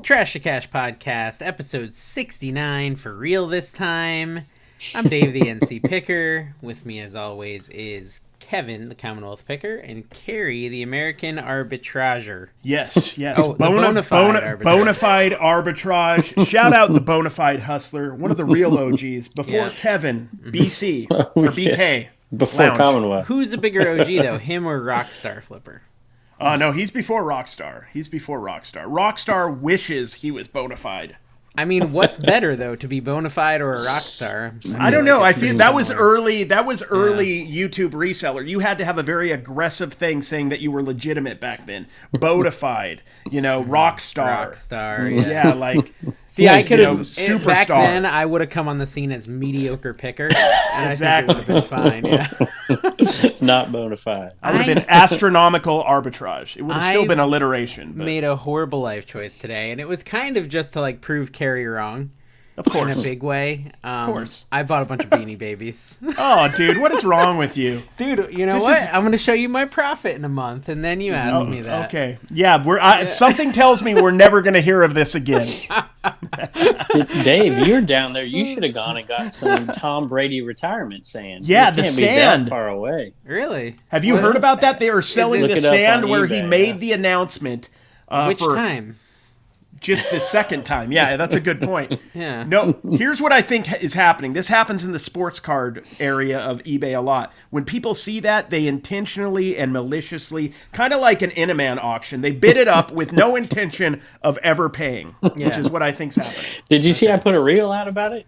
Trash to Cash Podcast, episode 69 for real this time. I'm Dave, the NC Picker. With me, as always, is Kevin, the Commonwealth Picker, and Cary, the American Arbitrager. Yes. Oh, the bona fide arbitrage. Shout out the bona fide hustler, one of the real OGs. Before Kevin, BC, or BK. Before Lounge. Commonwealth. Who's a bigger OG, though, him or Rockstar Flipper? No, he's before Rockstar. Rockstar wishes he was bona fide. I mean, what's better though, to be bona fide or a rock star? I don't know. I feel that was early. That was early YouTube reseller. You had to have a very aggressive thing saying that you were legitimate back then. Bona fide, rock star. Yeah, like. See, I could have superstar. Back then. I would have come on the scene as mediocre picker, and exactly. I think it would have been fine. Yeah. Not bona fide. I would have been astronomical arbitrage. It would have still been alliteration. But. Made a horrible life choice today, and it was kind of just to prove Cary wrong. Of course. In a big way. Of course. I bought a bunch of Beanie Babies. Oh, dude, what is wrong with you? Dude, you know what? I'm going to show you my profit in a month, and then you ask me that. Okay. Yeah, something tells me we're never going to hear of this again. Dave, you're down there. You should have gone and got some Tom Brady retirement sand. Yeah, the sand. Be that far away. Really? Have you heard about that? They are selling the sand where he made the announcement. Which time? Just the second time. Yeah, that's a good point. Yeah. No, here's what I think is happening. This happens in the sports card area of eBay a lot. When people see that, they intentionally and maliciously, kind of like an Inaman auction, they bid it up with no intention of ever paying, which is what I think's happening. Did you see I put a reel out about it?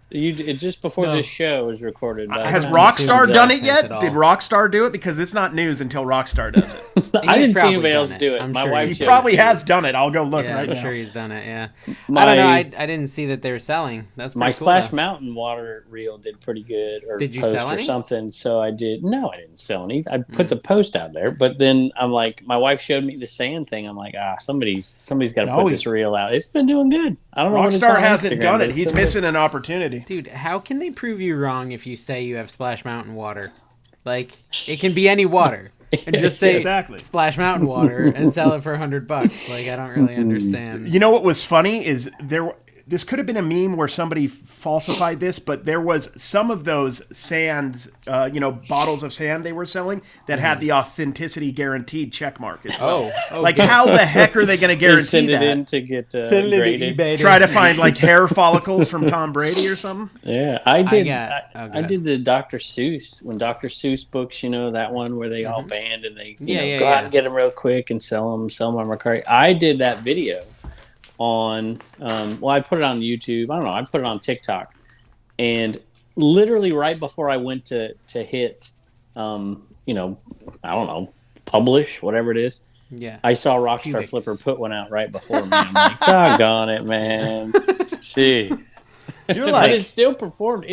Just before this show was recorded. Has Rockstar done it yet? Did Rockstar do it? Because it's not news until Rockstar does it. I didn't see anybody else do it. My wife He probably has done it. I'll go look right now. I'm sure he's done it. Yeah, I don't know. I didn't see that they were selling. That's my cool, Splash Mountain water reel did pretty good, or did you post sell any? Or something. So I did. No, I didn't sell any. I put the post out there, but then I'm like, my wife showed me the sand thing. I'm like, somebody's got to put this reel out. It's been doing good. I don't know. Rockstar hasn't done it. He's missing an opportunity, dude. How can they prove you wrong if you say you have Splash Mountain water? It can be any water. And just say Splash Mountain water and sell it for $100. I don't really understand. You know what was funny is this could have been a meme where somebody falsified this, but there was some of those sands, bottles of sand they were selling that had the authenticity guaranteed check mark as well. How the heck are they going to guarantee send it that? in to get graded? Try to find hair follicles from Tom Brady or something? Yeah, I did. I did the Dr. Seuss, when Dr. Seuss books, that one where they all band and they go out and get them real quick and sell them on Mercari. I did that video on I put it on YouTube. I don't know, I put it on TikTok, and literally right before I went to hit I don't know, publish, whatever it is, I saw Rockstar Flipper put one out right before me. I'm like, doggone it, man. Jeez. But it still performed.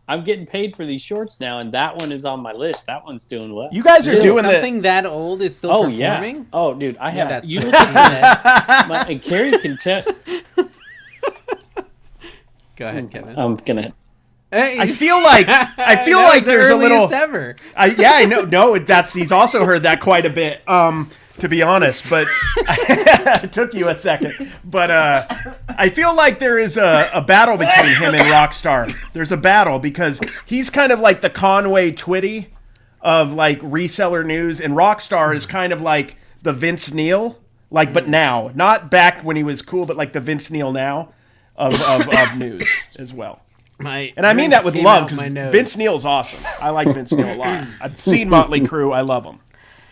I'm getting paid for these shorts now, and that one is on my list. That one's doing well. You guys are doing something that old is still performing? Yeah. Oh, dude, I have that. You look at that. And Cary can tell. Go ahead, Kevin. I'm gonna. I feel like there's a little. Ever. I know. No, he's also heard that quite a bit. To be honest, but it took you a second. But I feel like there is a battle between him and Rockstar. There's a battle because he's kind of like the Conway Twitty of reseller news, and Rockstar is kind of like the Vince Neil, but now, not back when he was cool, but the Vince Neil now of news as well. And I mean that with love, because Vince Neil's awesome. I like Vince Neil a lot. I've seen Motley Crue. I love him.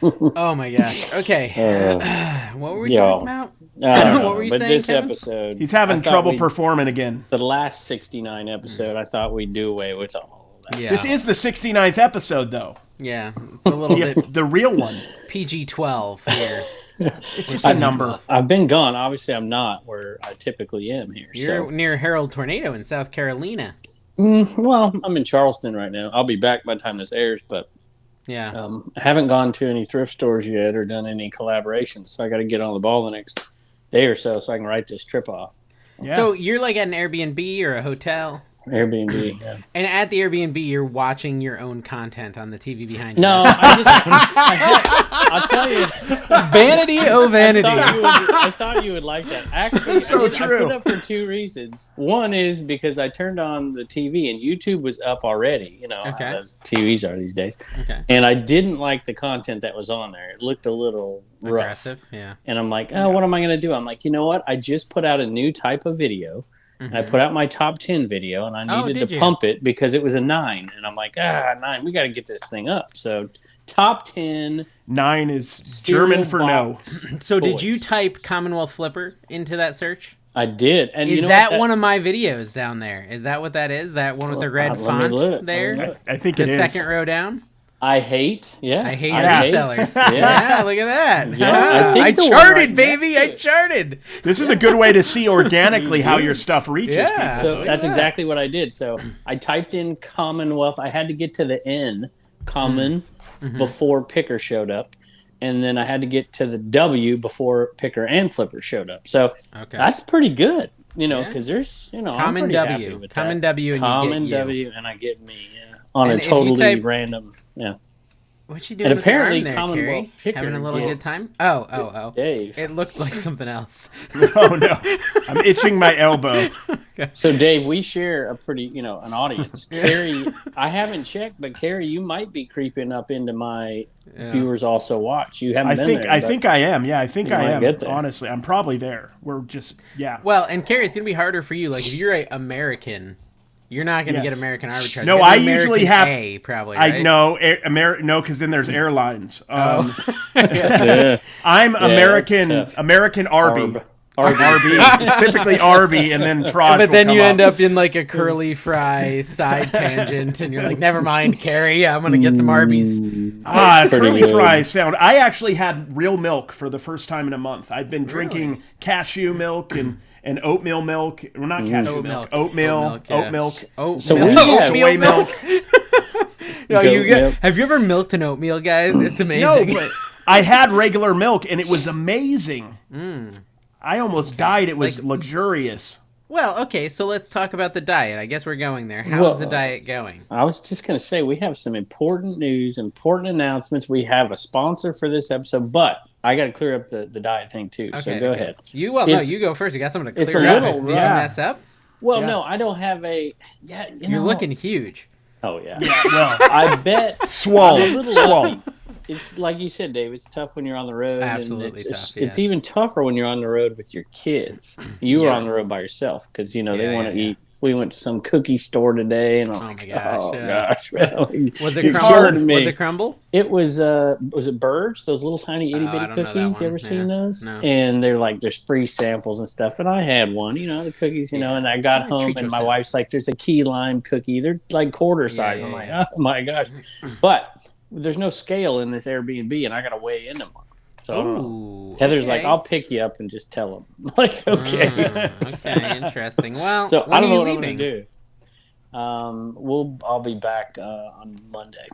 Oh my gosh. Okay. What were we talking about? What were you saying, this Kevin? Episode, he's having trouble performing again. The last 69 episode, I thought we'd do away with all that. Yeah. This is the 69th episode, though. Yeah, it's a little bit the real one. PG-12 here. It's just a number. I've been gone. Obviously, I'm not where I typically am here. You're near Harold Tornado in South Carolina. Well, I'm in Charleston right now. I'll be back by the time this airs, but I haven't gone to any thrift stores yet or done any collaborations, so I got to get on the ball the next day or so I can write this trip off. Yeah. So you're at an Airbnb or a hotel? Airbnb. Yeah. And at the Airbnb, you're watching your own content on the TV behind you. No, I'll tell you. Vanity, oh vanity. I thought you would like that. Actually, that's so true. I put up for 2 reasons. One is because I turned on the TV and YouTube was up already. You know how those TVs are these days. Okay. And I didn't like the content that was on there. It looked a little aggressive. rough. Yeah. And I'm like, what am I going to do? I'm like, you know what? I just put out a new type of video. And I put out my top 10 video, and I needed to pump it because it was a 9. And I'm like, 9, we got to get this thing up. So top 10. 9 is German for no. So did you type Commonwealth Flipper into that search? I did. And is that one of my videos down there? Is that what that is? That one with the red font there? I think it is. The second row down? I hate resellers. Yeah, look at that. Yeah, I charted, baby. I charted. This is a good way to see organically how your stuff reaches people. So that's exactly what I did. So I typed in Commonwealth. I had to get to the N, common, before Picker showed up. And then I had to get to the W before Picker and Flipper showed up. So that's pretty good, because there's, Common W. Common W and Common W and I get me, on a totally random, What you doing? And apparently, there, Commonwealth Picker having a little good time. Oh, Dave. It looked like something else. Oh no, I'm itching my elbow. So Dave, we share a pretty, an audience. Cary, I haven't checked, but Cary, you might be creeping up into my viewers also watch. You haven't been there. I think I am. Yeah, I think I am. Get honestly, I'm probably there. We're just Well, and Cary, it's gonna be harder for you. Like if you're an American. You're not going to get American Arbitrage. No, I usually have A, probably. Right? I know no, because then there's airlines. I'm American Arby. It's typically Arby, and then Traj. But then you end up in like a curly fry side tangent, and you're like, never mind, Cary. I'm going to get some Arby's. Curly fry sound. I actually had real milk for the first time in a month. I've been drinking cashew milk and oatmeal milk. Well, not cashew milk. Oatmeal. So we have soy milk. Have you ever milked an oatmeal, guys? It's amazing. No, but I had regular milk, and it was amazing. I almost died. It was luxurious. Well, okay, so let's talk about the diet. I guess we're going there. How's the diet going? I was just going to say, we have some important news, important announcements. We have a sponsor for this episode, but I got to clear up the diet thing too. Okay, so go ahead. You go first. You got something to clear up. Did you mess up? Well, no, I don't have a. Yeah, you're looking huge. Oh yeah. Well, I bet swole. It's like you said, Dave. It's tough when you're on the road. Absolutely and tough. It's even tougher when you're on the road with your kids. You were on the road by yourself because they want to eat. We went to some cookie store today, and my gosh! Was it crumble? Was it crumble? It was. Was it Birds? Those little tiny itty bitty cookies. You ever seen those? No. And they're like, there's free samples and stuff. And I had one. The cookies. And I got home, and my wife's like, "There's a key lime cookie. They're like quarter size." I'm like, "Oh my gosh!" But there's no scale in this Airbnb, and I got to weigh in tomorrow. So Heather's like, I'll pick you up and just tell them. I'm like, okay. Okay, interesting. Well, so I don't know what I'm going to do. I'll be back on Monday.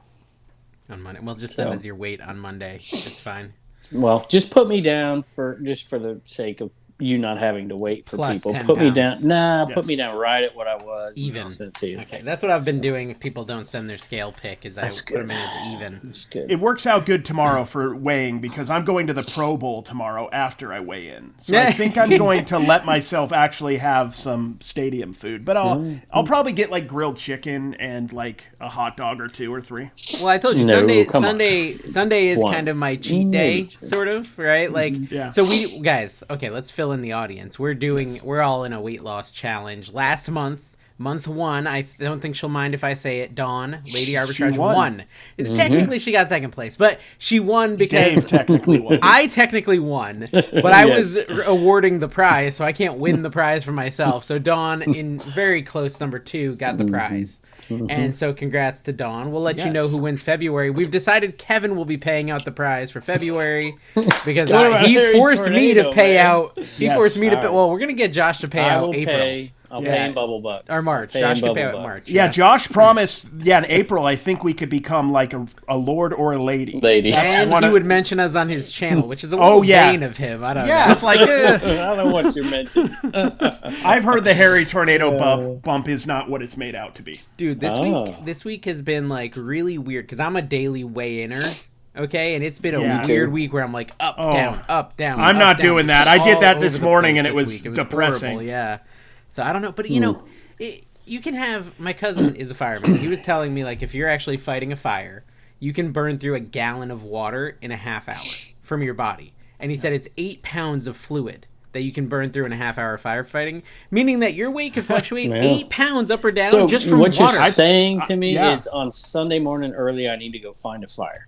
On Monday. Well, just send us your weight on Monday. It's fine. Well, just put me down for the sake of you not having to wait for Plus people. 10 Put me pounds. down. Put me down right at what I was. Even. I'll send it to you. Okay, that's what I've been doing. If people don't send their scale pick, is I put them in as even. That's good. It works out good tomorrow for weighing because I'm going to the Pro Bowl tomorrow after I weigh in. So I think I'm going to let myself actually have some stadium food. But I'll probably get like grilled chicken and like a hot dog or 2 or 3. Well, I told you Sunday is kind of my cheat day, sort of, right? Like, so we guys, okay, let's fill in the audience. We're all in a weight loss challenge. Last month 1, I don't think she'll mind if I say it, Dawn, Lady Arbitrage won. Technically she got second place, but she won because Dave technically won. I technically won, but I was awarding the prize, so I can't win the prize for myself. So Dawn, in very close number 2, got the prize. And so congrats to Dawn. We'll let you know who wins February. We've decided Kevin will be paying out the prize for February because he forced me to pay out. He forced me to pay. Well, we're going to get Josh to pay out April. I'll pay in bubble bucks. Or March. Josh could pay in March. Yeah, Josh promised, in April, I think we could become like a lord or a lady. And he would mention us on his channel, which is a little vain of him. I don't know. Yeah, it's like... I don't want you mentioned. I've heard the hairy tornado bump is not what it's made out to be. Dude, this week has been like really weird because I'm a daily weigh-inner. Okay, and it's been a weird week where I'm like up, down, up, down. I'm not down, doing that. I did that this morning, and it was depressing. Horrible, yeah. So I don't know, but you know, you can have. My cousin is a fireman. He was telling me like if you're actually fighting a fire, you can burn through a gallon of water in a half hour from your body, and he said it's 8 pounds of fluid that you can burn through in a half hour firefighting, meaning that your weight could fluctuate 8 pounds up or down just from what water. You're saying to me is on Sunday morning early, I need to go find a fire.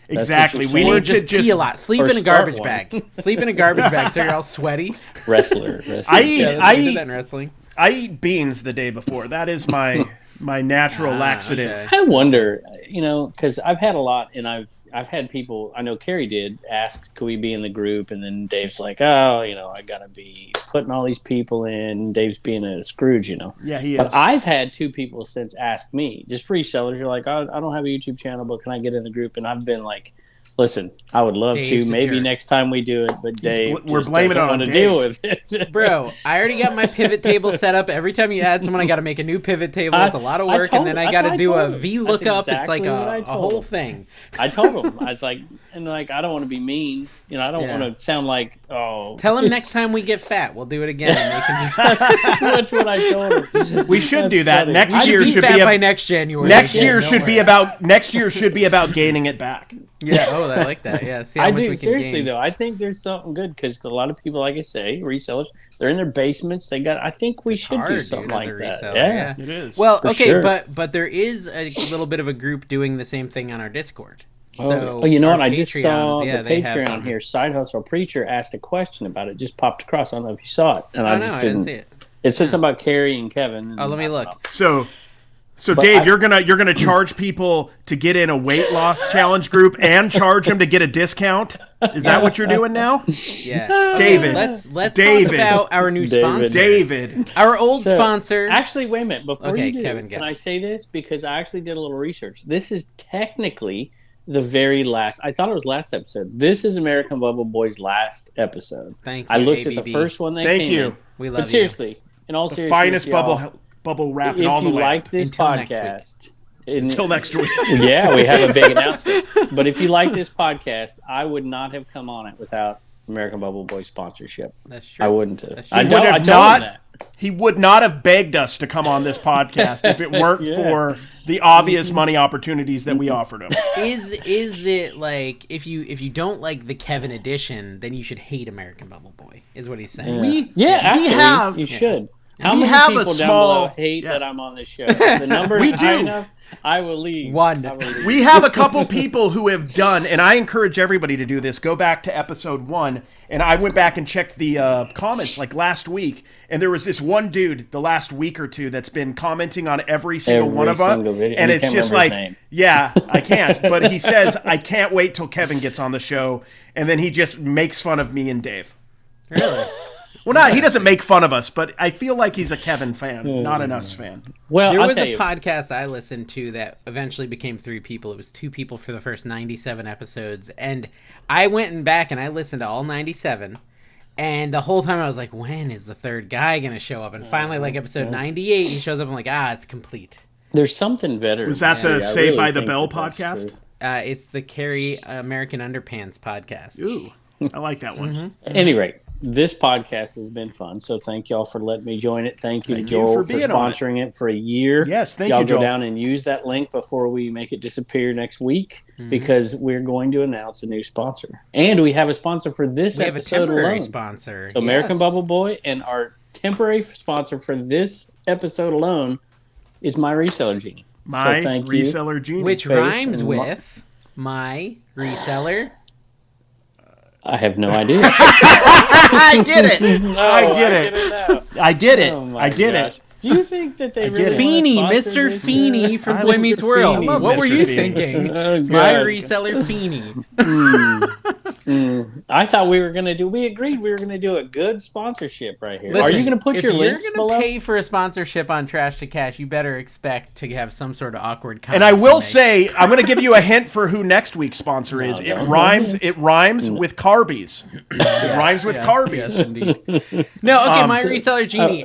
Exactly. We need to just pee a lot. Sleep in a garbage bag. Sleep in a garbage bag so you're all sweaty. Wrestler. I did that in wrestling. I eat beans the day before. That is my natural laxative. Okay. I wonder, because I've had a lot, and I've had people. I know Cary did ask, "Could we be in the group?" And then Dave's like, "Oh, I gotta be putting all these people in." Dave's being a Scrooge, Yeah, he is. But I've had 2 people since ask me, just resellers. You're like, I don't have a YouTube channel, but can I get in the group? And I've been like, listen, I would love Dave's to. Maybe next time we do it, but Dave we're blaming it on to Dave. deal with it. Bro, I already got my pivot table set up. Every time you add someone, I got to make a new pivot table. It's a lot of work, and then I got to do a VLOOKUP. It's like a whole thing. I told him. I was like, I don't want to be mean. I don't want to sound like, oh. Tell him next time we get fat, we'll do it again. That's what I told him. We should do that. Funny. Next year should be by next January. Next year should be about gaining it back. Yeah. Oh, I like that. Yeah. See how I much do. we can Seriously gain. though, I think there's something good because a lot of people, like I say, resellers, they're in their basements. I think we should do something like that. Yeah, it is. Well, okay, sure. but there is a little bit of a group doing the same thing on our Discord. So you know what? I Patreons, just saw the they have Patreon some. here. Side Hustle Preacher asked a question about it. Just popped across. I don't know if you saw it, and I didn't see it. It said something about Cary and Kevin. Oh, let me look. So Dave, you're gonna charge people to get in a weight loss challenge group and charge them to get a discount? Is that what you're doing now? Yeah, David. Let's talk about our new sponsor, David, our old sponsor. Actually, wait a minute. Before you do, Kevin, can I say this because I actually did a little research? This is technically the very last. I thought it was last episode. This is American Bubble Boy's last episode. Thank you. I looked ABB. at the first one. Thank you. In. We love but seriously, in all the seriousness, finest bubble wrap in all the land. If you like land. this podcast, Until next week. Yeah, we have a big announcement. But if you like this podcast, I would not have come on it without American Bubble Boy sponsorship. That's true. I wouldn't have. That's true. I told him that. He would not have begged us to come on this podcast if it weren't for the obvious money opportunities that we offered him. Is it like if you don't like the Kevin edition, then you should hate American Bubble Boy? Is what he's saying. Actually, you should. How many people down below hate that I'm on this show? If the number is high enough, I will leave. We have a couple people who have done, and I encourage everybody to do this. Go back to episode 1, and I went back and checked the comments like last week, and there was this one dude the last week or two that's been commenting on every single one of them, and it's just like, I can't. But he says, I can't wait till Kevin gets on the show, and then he just makes fun of me and Dave. Really? Well, he doesn't make fun of us, but I feel like he's a Kevin fan, not an us fan. Well, there was a podcast I listened to that eventually became 3 people. It was 2 people for the first 97 episodes, and I went back and I listened to all 97, and the whole time I was like, when is the 3rd guy going to show up? And finally, like episode 98, he shows up, and I'm like, it's complete. There's something better. Was that the Saved by the Bell podcast? It's the Cary American Underpants podcast. Ooh, I like that one. At any rate, this podcast has been fun, so thank y'all for letting me join it. Thank you to Joel for sponsoring it for a year. Yes, thank you, Joel. Y'all go down and use that link before we make it disappear next week because we're going to announce a new sponsor. And we have a sponsor for this episode alone. We have a temporary sponsor. So American Bubble Boy, and our temporary sponsor for this episode alone is my Reseller Genie. Reseller Genie. Which rhymes with my reseller. I have no idea. I get it. I get it. Oh, I get it. Do you think that they really Feeney, want to sponsor Mr. this? Feeney from I Boy love Meets Mr. World? Feeney. What were Mr. you Feeney. thinking? Oh, My God. reseller Feeney. I thought we agreed we were going to do a good sponsorship right here. Listen, Are you going to put your links If you're going below? to pay for a sponsorship on Trash to Cash, you better expect to have some sort of awkward comment. And I will say, I'm going to give you a hint for who next week's sponsor is. It no, rhymes. yes. It rhymes with Carbies. It rhymes with Carbies. Yes, indeed. No, okay, my so- Reseller Genie.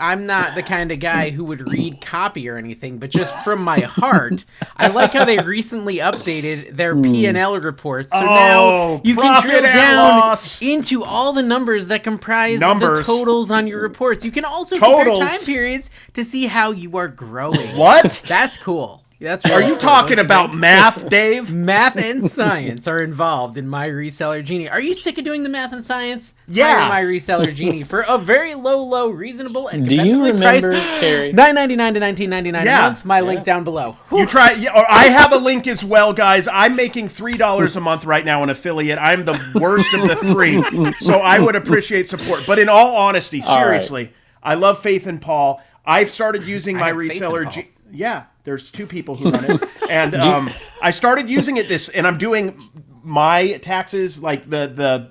I'm not the kind of guy who would read copy or anything, but just from my heart, I like how they recently updated their P&L reports. So now you can profit drill and down loss. into all the numbers that comprise the Numbers. totals on your reports. You can also Totals. compare time periods to see how you are growing. What? That's cool. That's Are really you cool, talking don't you about think? math, Dave? Math and science are involved in My Reseller Genie. Are you sick of doing the math and science? Yeah. Hire My Reseller Genie for a very low, reasonable, and Do you competitively remember, priced Cary? $9.99 to $19.99 Yeah. a month. My link down below. You try. Or I have a link as well, guys. I'm making $3 a month right now in affiliate. I'm the worst of the three, so I would appreciate support. But in all honesty, seriously, I love Faith and Paul. I've started using My have Faith in Reseller. Paul. Yeah, there's two people who run it, and I started using it and I'm doing my taxes, like the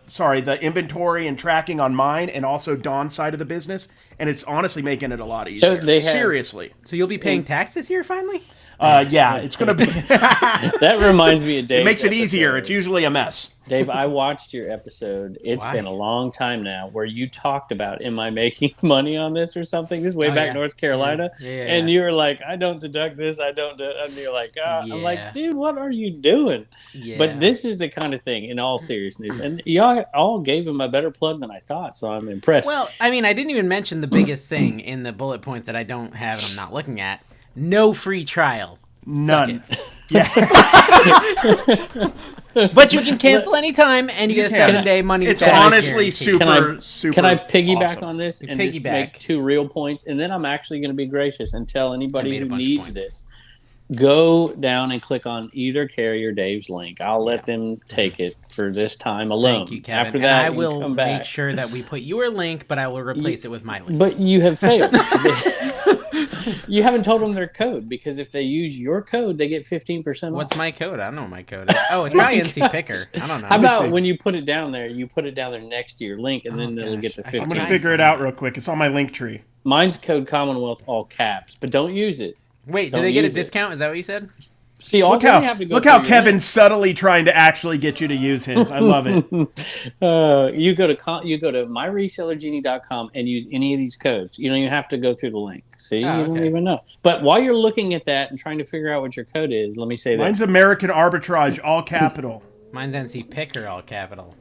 inventory and tracking on mine, and also Dawn's side of the business, and it's honestly making it a lot easier. So they have- seriously. So you'll be paying tax this year finally? Yeah, it's gonna be. That reminds me of Dave. It makes it easier. It's usually a mess. Dave, I watched your episode. It's Why? been a long time now where you talked about, am I making money on this or something? This is way back yeah. North Carolina. Yeah. And you were like, I don't deduct this. I don't do And you're like, I'm Yeah. like, dude, what are you doing? Yeah. But this is the kind of thing, in all seriousness. And y'all all gave him a better plug than I thought, so I'm impressed. Well, I mean, I didn't even mention the biggest thing in the bullet points that I don't have and I'm not looking at. No free trial. None. But you can cancel anytime, and you get a 7-day money It's back honestly guarantee. super. Can I piggyback awesome. on this and Piggyback. just make 2 real points? And then I'm actually going to be gracious and tell anybody made a who bunch of needs points. this, go down and click on either Cary or Dave's link. I'll let them take it for this time alone. Thank you, Kevin. After And that, I you will come make back. sure that we put your link, but I will replace it with my link. But you have failed. You haven't told them their code, because if they use your code, they get 15% off. What's my code? I don't know what my code is. Oh, it's probably NCPICKER. I don't know. How about when you put it down there, you put it down there next to your link, and then Oh, they'll gosh. get the I'm 15. I'm gonna Fine. figure it out real quick. It's on my Linktree. Mine's code Commonwealth, all caps, but don't use it. Wait, do Don't they get a use it. discount? Is that what you said? See, all Look they how have to go look through how your Kevin's subtly trying to actually get you to use his. I love it. You go to myresellergenie.com and use any of these codes. You don't even have to go through the link. See, you don't okay. even know. But while you're looking at that and trying to figure out what your code is, let me say this. Mine's American Arbitrage, all capital. Mine's NCPICKER, all capital.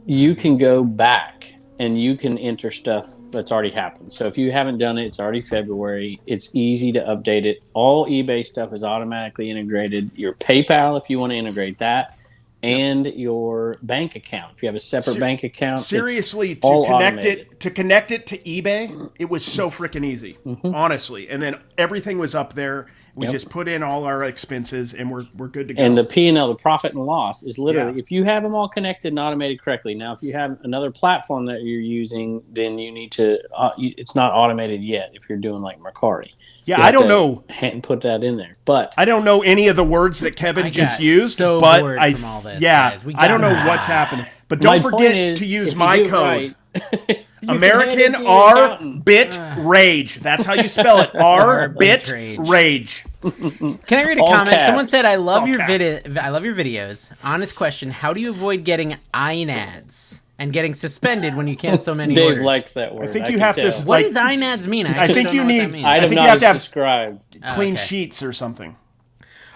You can go back and you can enter stuff that's already happened. So if you haven't done it, it's already February. It's easy to update it. All eBay stuff is automatically integrated. Your PayPal, if you want to integrate that, and your bank account. If you have a separate bank account, Seriously, it's all connect automated. it to eBay, it was so freaking easy, honestly. And then everything was up there. We just put in all our expenses, and we're good to go. And the P&L, the profit and loss, is literally, Yeah. if you have them all connected and automated correctly. Now, if you have another platform that you're using, then you need to, it's not automated yet if you're doing like Mercari. Yeah, You I have don't to know. Put that in there. But I don't know any of the words that Kevin I just got used, so but bored I from all this, yeah, guys. We I don't know gotta- what's happening. But my don't point forget is, to use if my you do it code. right, you can hand American it to your accountant. Arbitrage. That's how you spell it. Arbitrage. Arbitrage. Can I read a All comment? caps. Someone said, "I love All your caps. I love your videos." Honest question: how do you avoid getting INADs and getting suspended when you cancel so many Dave orders? likes that word. I think can you have to. tell. What like, does INADs mean? I actually think don't you know what need- that means. Item think you not have to have- described. clean okay. sheets or something.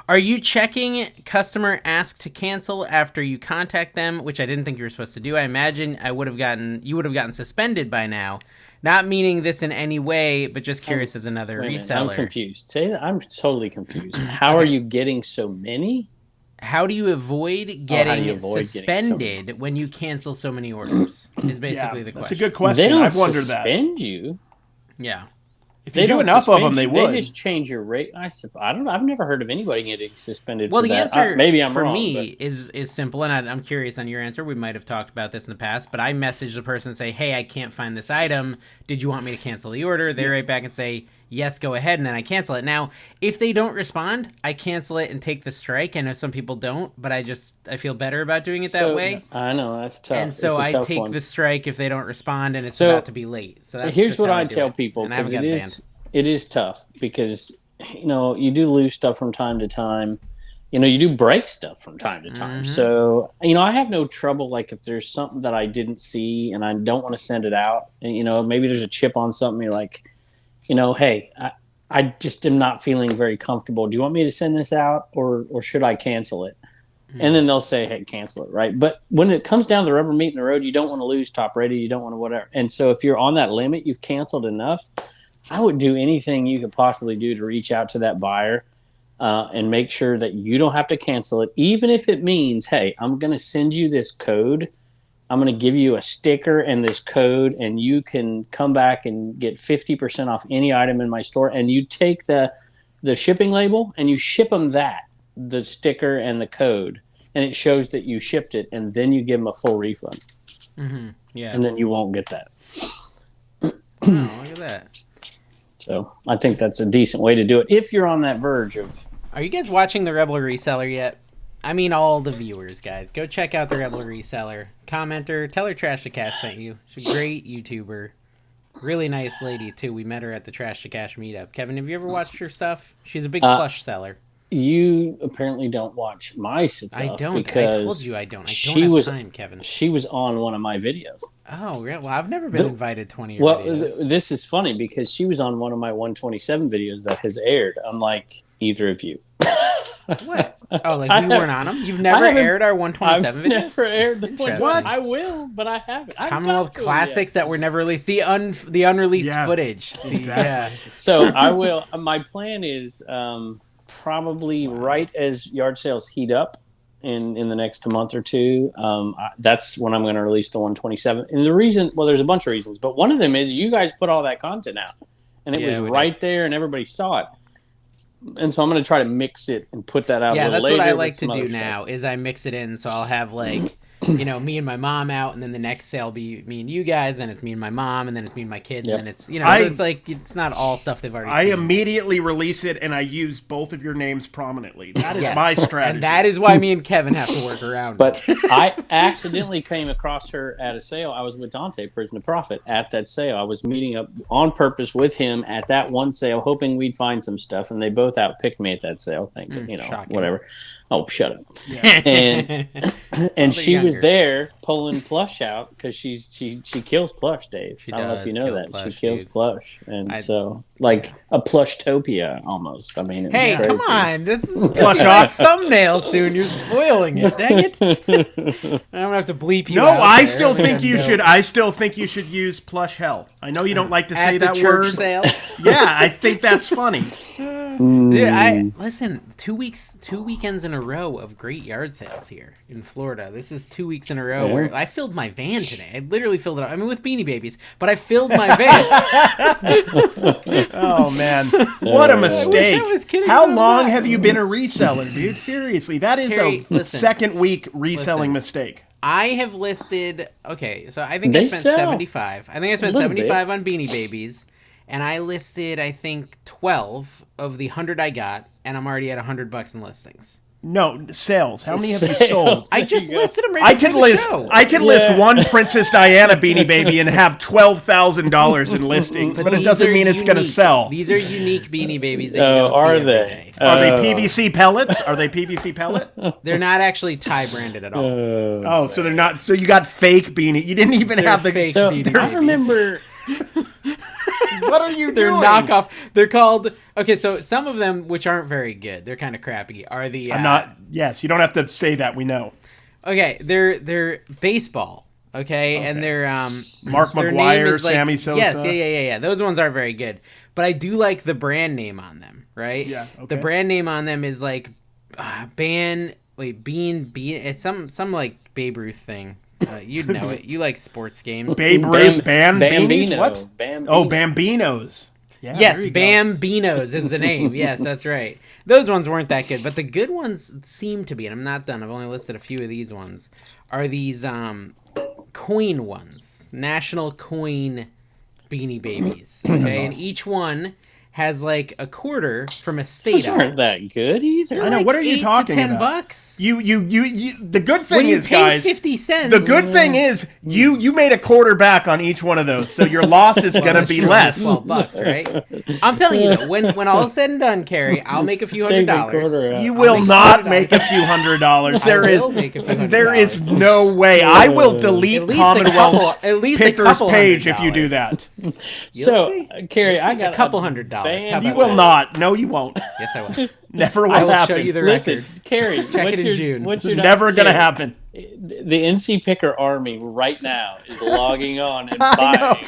Are you checking customer ask to cancel after you contact them, which I didn't think you were supposed to do? I imagine you would have gotten suspended by now. Not meaning this in any way, but just curious as another Wait a minute, reseller. I'm confused. Say that. I'm totally confused. How are you getting so many? How do you avoid how do getting you avoid getting suspended when you cancel so many orders? Is basically the That's a question. good question. They don't I've wondered that. suspend you. Yeah. If you do enough of them, they would. They just change your rate. I don't know. I've never heard of anybody getting suspended well, for the that. answer Maybe I'm for wrong. Me is simple, and I'm curious on your answer. We might have talked about this in the past, but I message the person and say, hey, I can't find this item. Did you want me to cancel the order? They write back and say, yes, go ahead, and then I cancel it. Now, if they don't respond, I cancel it and take the strike. I know some people don't, but I feel better about doing it that way. I know, that's tough. And so I take the strike if they don't respond, and it's about to be late. So that's here's what I tell people, because it is tough, because you do lose stuff from time to time. You do break stuff from time to time. Mm-hmm. So, I have no trouble, like, if there's something that I didn't see and I don't want to send it out, and, maybe there's a chip on something, you're like, hey, I just am not feeling very comfortable. Do you want me to send this out, or should I cancel it? Mm-hmm. And then they'll say, hey, cancel it, right? But when it comes down to the rubber meeting the road, you don't want to lose top rated. You don't want to whatever. And so if you're on that limit, you've canceled enough, I would do anything you could possibly do to reach out to that buyer and make sure that you don't have to cancel it, even if it means, hey, I'm going to send you this code. I'm going to give you a sticker and this code, and you can come back and get 50% off any item in my store. And you take the shipping label and you ship them the sticker and the code, and it shows that you shipped it, and then you give them a full refund. Mm-hmm. Yeah. And then you won't get that. Oh, look at that. So I think that's a decent way to do it if you're on that verge of... Are you guys watching The Rebel Reseller yet? I mean, all the viewers, guys. Go check out The Rebel Reseller. Commenter, tell her Trash to Cash sent you. She's a great YouTuber. Really nice lady, too. We met her at the Trash to Cash meetup. Kevin, have you ever watched her stuff? She's a big plush seller. You apparently don't watch my stuff. I don't. Because I told you I don't. I don't have time, Kevin. She was on one of my videos. Oh, really? Well, I've never been invited to one of your videos. This is funny because she was on one of my 127 videos that has aired, unlike either of you. What? Oh, like we weren't on them? You've never aired our 127 videos? I've never aired the 127. What? I will, but I haven't. Commonwealth classics that were never released. The unreleased footage. Exactly. Yeah. So I will. My plan is probably right as yard sales heat up in the next month or two. That's when I'm going to release the 127. And the reason, well, there's a bunch of reasons, but one of them is you guys put all that content out, and it was right there, and everybody saw it. And so I'm going to try to mix it and put that out. Yeah, that's later what I like to do stuff. now. Is I mix it in, so I'll have like, me and my mom out, and then the next sale be me and you guys, and it's me and my mom, and then it's me and my kids, and then it's so it's like it's not all stuff they've already. I seen. immediately release it, and I use both of your names prominently. That is my strategy, and that is why me and Kevin have to work around. But I accidentally came across her at a sale. I was with Dante, Prison to Profit, at that sale. I was meeting up on purpose with him at that one sale, hoping we'd find some stuff, and they both outpicked me at that sale. Thinking, whatever. Oh, shut up. Yeah. And she was there pulling plush out because she kills plush, Dave. I don't know if you know that. She kills plush. And so, like a Plushtopia almost. I mean, hey, crazy. Come on. This is plush off thumbnail soon. You're spoiling it. Dang it. I'm going to have to bleep you out. I still think you should use plush hell. I know you don't like to say that word. Sale? Yeah, I think that's funny. Dude, listen, 2 weekends in a row of great yard sales here in Florida. This is 2 weeks in a row where I filled my van today. I literally filled it up. I mean, with Beanie Babies, but I filled my van. Oh, man. What a mistake. How long have you been a reseller, dude? Seriously, that is a second week reselling mistake. I have listed, so I think I spent 75. I think I spent 75 on Beanie Babies. And I listed, I think, 12 of the 100 I got, and I'm already at $100 in listings. No, sales. How many have you sold? I just listed them right before the show. I could list one Princess Diana Beanie Baby and have $12,000 in listings, but it doesn't mean it's going to sell. These are unique Beanie Babies that you don't see every day. Are they PVC pellets? Are they PVC pellet? They're not actually tie branded at all. So they're not. So you got fake beanie. You didn't even have the fake Beanie Babies. I remember. What are you doing? They're knockoff. They're called. Okay, so some of them, which aren't very good, they're kind of crappy. Are the? I'm not. Yes, you don't have to say that. We know. Okay, they're baseball. Okay, and they're Mark McGuire, Sammy Sosa. Yes, yeah. Those ones aren't very good, but I do like the brand name on them. Right? Yeah. Okay. The brand name on them is like Bean. It's some like Babe Ruth thing. You'd know it. You like sports games. Babe Ruth, Bambino. What? Bambino. Oh, Bambinos. Yeah, yes, there you go. Bambinos is the name. Yes, that's right. Those ones weren't that good, but the good ones seem to be, and I'm not done. I've only listed a few of these ones, are these coin ones. National Coin Beanie Babies. Okay, awesome. and each one has like a quarter from a state. Those aren't that good either. I know. Like what are you talking $8 to about? $10. You. The good thing when you is, pay guys. 50 cents. The good thing is, you made a quarter back on each one of those, so your loss is going to be less. $12, right? I'm telling you, though, when all is said and done, Cary, I'll make a few $100s. You will not make a few $100. There is no way. I will delete Commonwealth's Picker's page if you do that. So, Cary, I got a couple $100s. You will not. No, you won't. Yes, I will. Never will I will happen. show you the record. Listen, Cary, check it in June. What's your never going to happen. The NCPICKER army right now is logging on and buying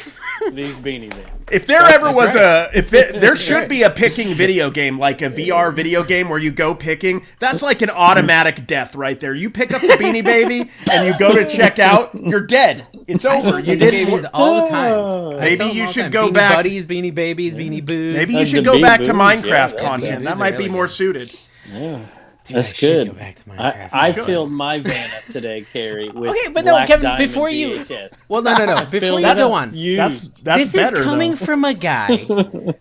these Beanie Babies. If there ever was there should be a picking video game, like a VR video game where you go picking. That's like an automatic death right there. You pick up the Beanie Baby and you go to check out, you're dead. It's over. You did Babies all the time. Maybe you should go Beanie back. Buddies, Beanie Babies, Beanie Boos. Maybe you should go back to Minecraft content. That might be more suited. Yeah. Dude, that's good. Go back to Minecraft. I filled my van up today, Cary. With okay, but no, Kevin. Before you, VHS. well, no. Before you go on, that's this better, is coming from a guy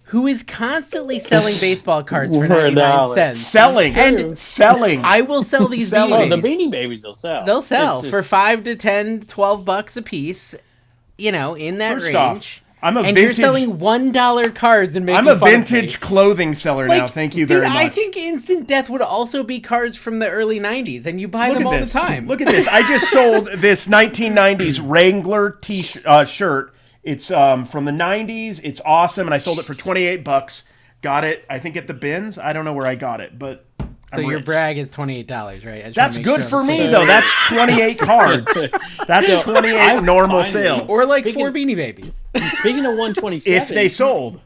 who is constantly selling baseball cards for 99 cents. Selling. I will sell these. Beanie Babies. The Beanie Babies will sell. They'll sell for $5 to $10, $12 a piece. You know, in that range. You're selling $1 cards and making. I'm a vintage clothing seller now. Thank you very much. I think Instant Death would also be cards from the early '90s, and you buy them all the time. Look at this! I just sold this 1990s Wrangler shirt. It's from the '90s. It's awesome, and I sold it for $28. Got it, I think, at the bins. I don't know where I got it, but. So your brag is $28, right? That's good for me, though. That's 28 cards. That's 28 normal sales. Or like 4 Beanie Babies. Speaking of 127. If they sold.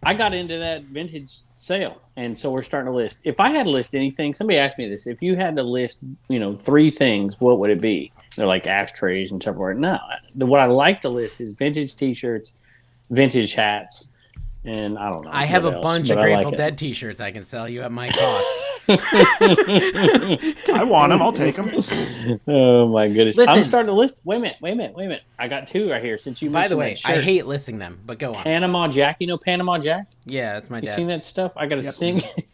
I got into that vintage sale, and so we're starting to list. If I had to list anything, somebody asked me this. If you had to list, 3 things, what would it be? They're like ashtrays and Tupperware. No. What I like to list is vintage T-shirts, vintage hats, and I don't know. I have a bunch of Grateful Dead T-shirts I can sell you at my cost. I want them. I'll take them. Oh my goodness! Listen, I'm starting to list. Wait a minute. I got 2 right here. Since you mentioned by the way, I hate listing them, but go on. Panama Jack. You know Panama Jack? Yeah, that's my dad. You seen that stuff? I got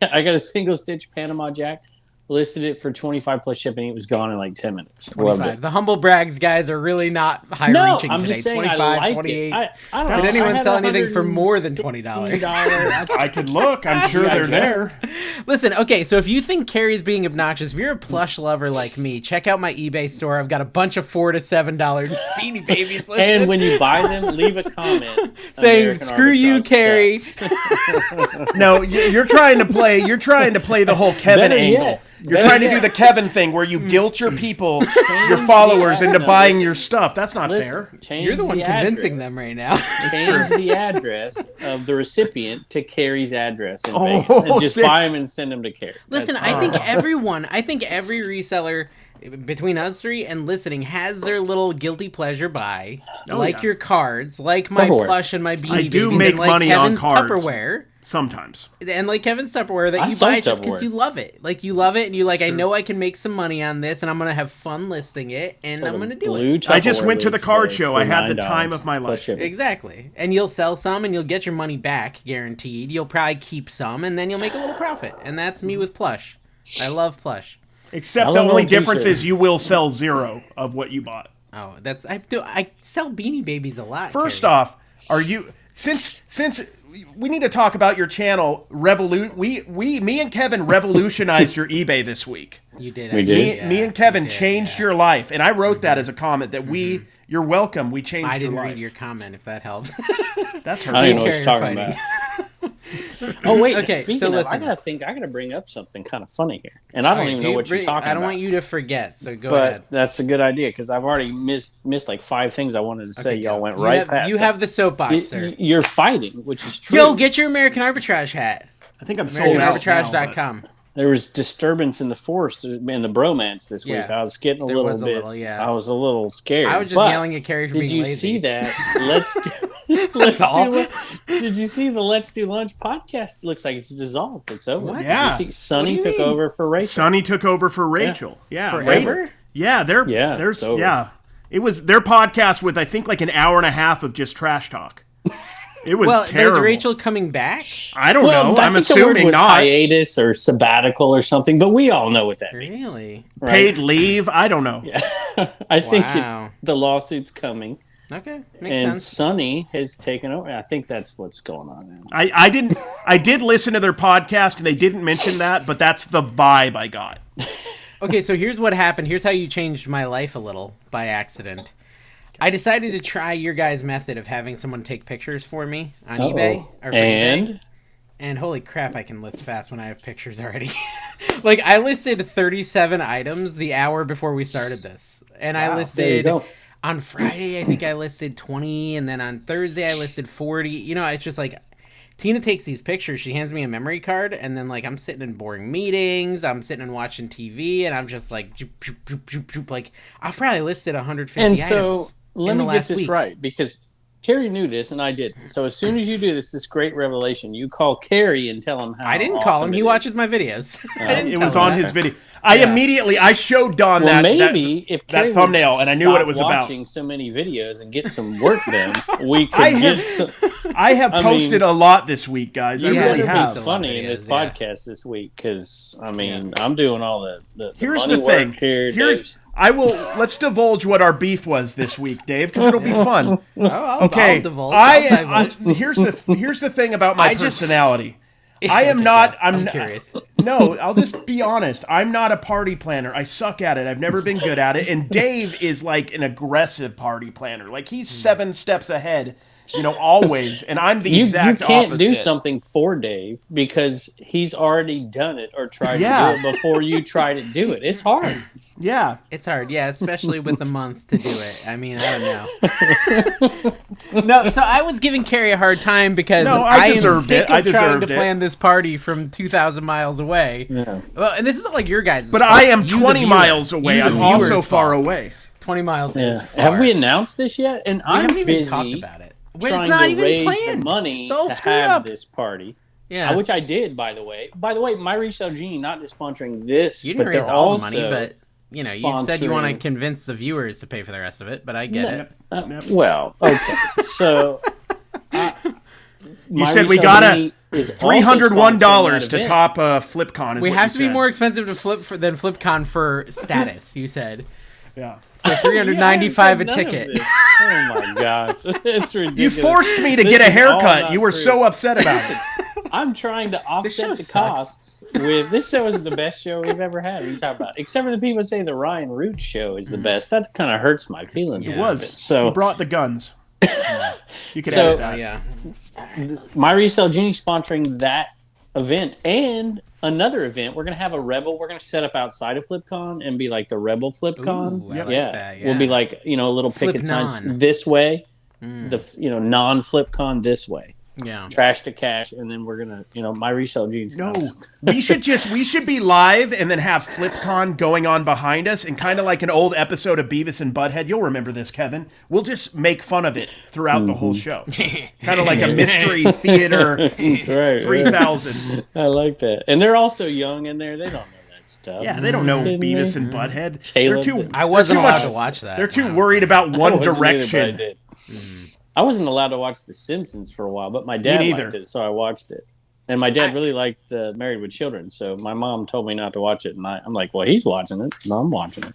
I got a single stitch Panama Jack. Listed it for 25 plus shipping. It was gone in like 10 minutes. 25. The humble brags guys are really not high reaching I'm today. just saying 25, I like 28. I don't know. Did anyone sell anything for more than $20? I could look. I'm sure they're there. Listen, okay, so if you think Cary's being obnoxious, if you're a plush lover like me, check out my eBay store. I've got a bunch of $4 to $7 Beanie Babies listed. And when you buy them, leave a comment saying "Screw you, Cary." No, you're trying to play. You're trying to play the whole Kevin angle. You're trying to do the Kevin thing where you guilt your people, your followers, into buying your stuff. That's not fair. You're the one convincing them right now. Change the address of the recipient to Cary's address in Vegas, and just buy them and send them to Cary. Listen, I think every reseller between us 3 and listening has their little guilty pleasure buy, your cards, like my plush and my Beanie Baby. I do make money on cards. Tupperware. Sometimes. And like Kevin's Tupperware that you buy just because you love it. Like you love it and you like, I know I can make some money on this and I'm going to have fun listing it and I'm going to do it. I just went to the card show. I had the time of my life. Exactly. And you'll sell some and you'll get your money back, guaranteed. You'll probably keep some and then you'll make a little profit. And that's me with plush. I love plush. Except the only difference is you will sell 0 of what you bought. Oh, I sell Beanie Babies a lot. First off, are you since we need to talk about your channel. Me and Kevin revolutionized your eBay this week. You did. We did. Me and Kevin changed your life, and I wrote that as a comment that you're welcome. We changed your life. I didn't read your comment. If that helps. That's her. I don't know what you're talking about. Oh wait, okay. Speaking of, I gotta bring up something kind of funny here, and I don't even know what you're talking about. I don't want you to forget, so go but ahead. That's a good idea because I've already missed like 5 things I wanted to say. Okay, y'all went past. You have the soapbox, sir. You're fighting, which is true. Yo, get your American Arbitrage hat. I think I'm sold out AmericanArbitrage.com. there was disturbance in the force and the bromance this week. I was getting a little bit. I was a little scared. I was just yelling at Cary for being lazy. Did you see that? Did you see the Let's Do Lunch podcast? Looks like it's dissolved. It's over. What? Yeah. Did you see Sonny took over for Rachel? Sonny took over for Rachel. Yeah. Forever? Yeah. It was their podcast with, I think, like an hour and a half of just trash talk. It was terrible. Is Rachel coming back? I don't know. I'm assuming not. Hiatus or sabbatical or something, but we all know what that means. Really? Right? Paid leave? I don't know. Yeah. I think it's the lawsuit's coming. Okay, makes sense. sense. And Sonny has taken over. I think that's what's going on now. I did listen to their podcast, and they didn't mention that, but that's the vibe I got. Okay, so here's what happened. Here's how you changed my life a little by accident. I decided to try your guys' method of having someone take pictures for me on eBay. Or eBay. And holy crap, I can list fast when I have pictures already. Like, I listed 37 items the hour before we started this. And I listed... On Friday, I think I listed 20, and then on Thursday, I listed 40. You know, it's just like... Tina takes these pictures, she hands me a memory card, and then, like, I'm sitting in boring meetings, I'm sitting and watching TV, and I'm just like... Like, I've probably listed 150 items. And so... Let me get this right, because Cary knew this and I didn't. So as soon as you do this great revelation, you call Cary and tell him how I didn't call him. He watches my videos. It was on his video. I showed Don if that thumbnail, and I knew what it was about. Watching so many videos and get some work done, we could I have posted a lot this week, guys. I really have. It's funny in this podcast this week because I'm doing all the Here's money the thing. Work here. Let's divulge what our beef was this week, Dave, because it'll be fun. I'll divulge. Here's the thing about my personality. I'm curious. No, I'll just be honest. I'm not a party planner. I suck at it. I've never been good at it. And Dave is like an aggressive party planner. Like, he's 7 steps ahead, always. And I'm the exact opposite. You can't do something for Dave because he's already done it or tried to do it before you try to do it. It's hard. Yeah. It's hard, especially with a month to do it. I mean, I don't know. No, so I was giving Cary a hard time because I am sick of trying to plan this party from 2,000 miles away. Yeah. Well, and this is not like your guys' But fault. I am 20 miles away. I'm also far away. 20 miles is far. Have we announced this yet? And we haven't even talked about it. Trying to raise the money to have this party. Yeah, which I did, by the way. By the way, my Reselling Genie not just sponsoring this, you didn't but raise they're all also the money, but you said you want to convince the viewers to pay for the rest of it, but I get it. Well, okay. So you said we got $301 to top FlipCon. We have to be more expensive to than FlipCon for status. You said, yeah. So $395 a ticket. Oh my gosh, it's ridiculous. You forced me to get a haircut. You were so upset about it. I'm trying to offset the costs with this show is the best show we've ever had. What are you talking about? Except for the people say the Ryan Root show is the best. That kind of hurts my feelings. It was. So you brought the guns. You could edit that. Yeah. My Reselling Genie sponsoring that event and another event. We're gonna have a Rebel. We're gonna set up outside of FlipCon and be like the Rebel FlipCon. Ooh, I like that, We'll be like a little picket signs this way, the non-FlipCon this way. Yeah, trash to cash, and then we're gonna, my Reselling Genie's. No, we should be live and then have FlipCon going on behind us, and kind of like an old episode of Beavis and Butthead. You'll remember this, Kevin. We'll just make fun of it throughout the whole show, kind of like a mystery theater. 3000. I like that, and they're also young in there. They don't know that stuff. Yeah, they don't know Beavis and Butthead. I wasn't allowed to watch that. They're too worried about One Direction. Either, but I did. I wasn't allowed to watch The Simpsons for a while, but my dad liked it, so I watched it. And my dad really liked Married with Children, so my mom told me not to watch it, and I'm like, well, he's watching it. No, I'm watching it.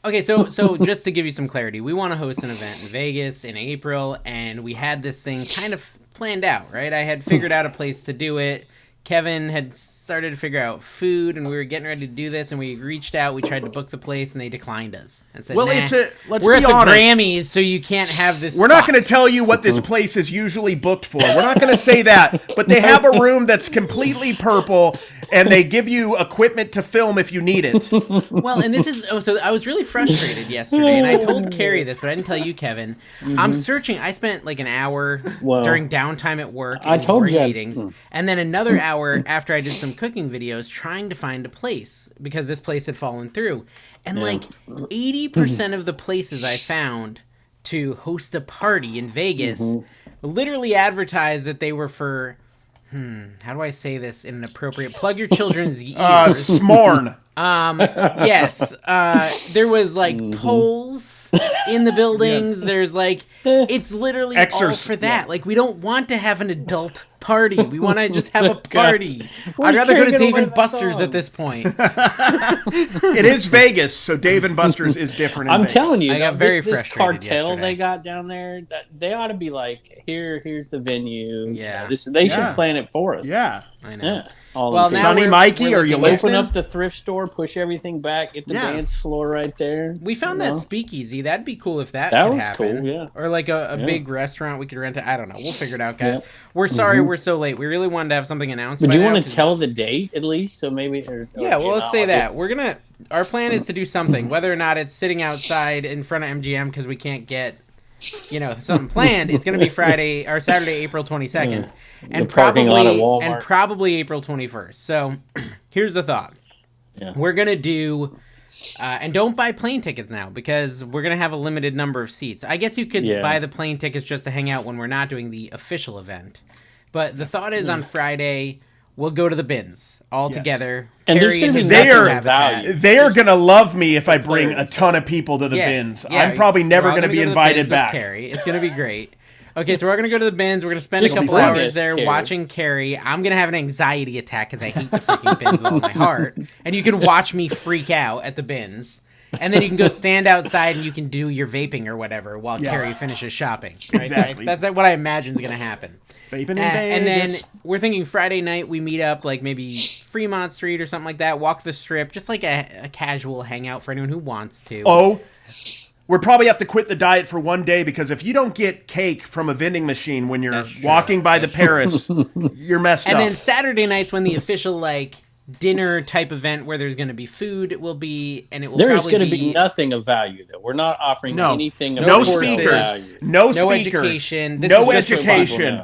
Okay, so just to give you some clarity, we want to host an event in Vegas in April, and we had this thing kind of planned out, right? I had figured out a place to do it. Kevin had started to figure out food, and we were getting ready to do this, and we reached out, we tried to book the place, and they declined us. And said, we're be at the Grammys, so you can't have this We're not going to tell you what this place is usually booked for. We're not going to say that, but they have a room that's completely purple, and they give you equipment to film if you need it. Well, and this is so I was really frustrated yesterday, and I told Cary this, but I didn't tell you, Kevin. I'm searching. I spent like an hour during downtime at work. I told you meetings, and then another hour after I did some cooking videos trying to find a place because this place had fallen through. And like 80% of the places I found to host a party in Vegas literally advertised that they were for, how do I say this in an appropriate, plug your children's ears. Smorn. Yes. There was like poles in the buildings. There's like, it's literally all for that. Like, we don't want to have an adult party. We want to just have a party. I'd rather go to Dave & Buster's at this point. It is Vegas, so Dave & Buster's is different. I'm telling you, I got very this frustrated cartel yesterday. they got down there, that they ought to be like, here's the venue. Yeah. They should plan it for us. Yeah. I know. Yeah. Well, now Sonny Mikey, are you listening? Open up the thrift store, push everything back, get the dance floor right there. We found that speakeasy. That'd be cool if that was happen. cool, yeah. Or like a big restaurant we could rent it. I don't know. We'll figure it out, guys. Yeah. We're sorry we're so late. We really wanted to have something announced. But do you want to tell the date at least? So maybe. Well, let's say that. Our plan is to do something, whether or not it's sitting outside in front of MGM because we can't get, something planned. It's going to be Saturday, April 22nd. And probably April 21st. So here's the thought. Yeah. We're going to do, and don't buy plane tickets now because we're going to have a limited number of seats. I guess you could buy the plane tickets just to hang out when we're not doing the official event. But the thought is on Friday, we'll go to the bins all together. And there's going to be value. They are going to love me if I bring a ton of people to the bins. Yeah, I'm probably never going to be invited back. Cary. It's going to be great. Okay, so we're going to go to the bins. We're going to spend a couple hours there watching Cary. I'm going to have an anxiety attack because I hate the freaking bins with all my heart. And you can watch me freak out at the bins. And then you can go stand outside and you can do your vaping or whatever while Cary finishes shopping. Right? Exactly. That's what I imagine is going to happen. Vaping and then we're thinking Friday night we meet up like maybe Fremont Street or something like that, walk the strip, just like a casual hangout for anyone who wants to. Oh, we'll probably have to quit the diet for one day because if you don't get cake from a vending machine when you're walking by the Paris, you're messed up. And then Saturday night's when the official like dinner type event where there's going to be food will be, and it will there's going to be nothing of value though. We're not offering anything of no speakers, no education, no education.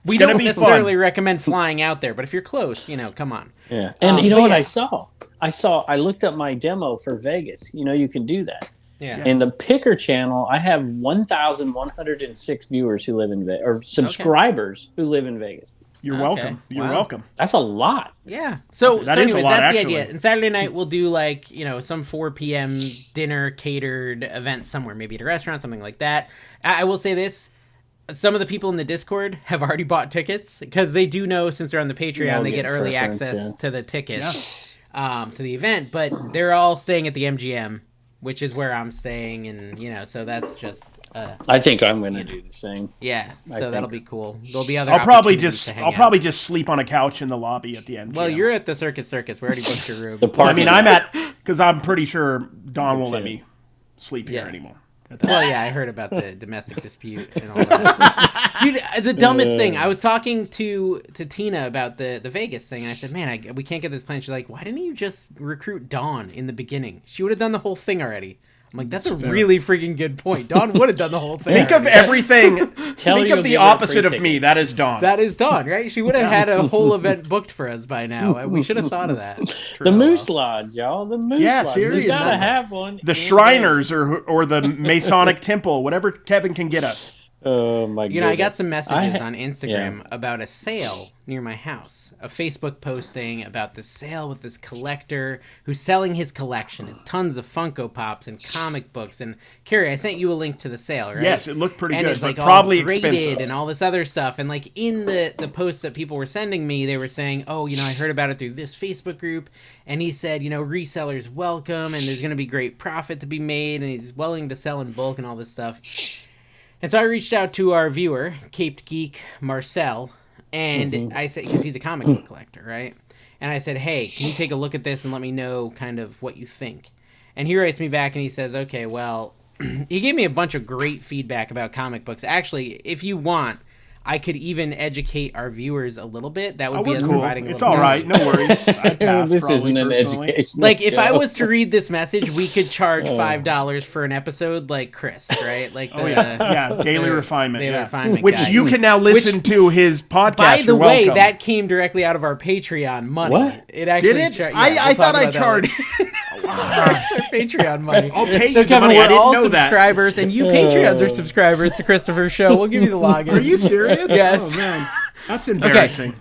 We don't necessarily recommend flying out there, but if you're close, come on. Yeah. And you know what I saw? I looked up my demo for Vegas. You can do that. Yeah. In the Picker channel, I have 1,106 viewers who live in Vegas, or subscribers who live in Vegas. You're welcome. You're welcome. That's a lot. Yeah. So that's the idea. And Saturday night we'll do like, some 4 p.m. dinner catered event somewhere, maybe at a restaurant, something like that. I will say this. Some of the people in the Discord have already bought tickets because they do know since they're on the Patreon, they get early access to the tickets to the event. But they're all staying at the MGM, which is where I'm staying. And, so that's just... I think I'm going to do the same. Yeah, so that'll be cool. There'll be other I'll probably just sleep on a couch in the lobby at the end. Well, you're at the Circus. We already booked your room. Because I'm pretty sure Don won't let me sleep here anymore. Well, I heard about the domestic dispute and all that. Dude, the dumbest thing. I was talking to Tina about the Vegas thing, and I said, man, we can't get this planned. She's like, why didn't you just recruit Dawn in the beginning? She would have done the whole thing already. I'm like, that's a really freaking good point. Dawn would have done the whole thing. Think of everything. Think of the opposite of me. That is Dawn. That is Dawn, right? She would have had a whole event booked for us by now. We should have thought of that. The Moose Lodge, y'all. The Moose Lodge. Seriously. You gotta have one. The Shriners or the Masonic Temple, whatever Kevin can get us. Oh my goodness. I got some messages on Instagram about a sale near my house. A Facebook posting about the sale with this collector who's selling his collection. It's tons of Funko Pops and comic books. And Cary, I sent you a link to the sale, right? Yes, it looked pretty good, it's but probably all graded expensive. And all this other stuff. And like in the posts that people were sending me, they were saying, oh, I heard about it through this Facebook group. And he said, resellers welcome and there's going to be great profit to be made. And he's willing to sell in bulk and all this stuff. And so I reached out to our viewer, Caped Geek Marcel, and I said, because he's a comic book collector, right? And I said, hey, can you take a look at this and let me know kind of what you think? And he writes me back and he says, okay, well, he gave me a bunch of great feedback about comic books. Actually, if you want, I could even educate our viewers a little bit. That would be us cool. providing a It's little all right. No worries. I'd pass, this isn't an personally. educational Like, if show. I was to read this message, we could charge $5 for an episode, like Chris, right? Like Daily Refinement. Daily Refinement Which guy. you can now listen to his podcast. By the You're way, welcome. that came directly out of our Patreon money. What? It actually Did it? we'll I talk thought I about that charged. later. Our Patreon money. I'll pay So you the Kevin, money. I we're didn't all know that. subscribers, and you Patreons are subscribers to Christopher's show. We'll give you the login. Are you serious? Yes. Oh, man. That's embarrassing.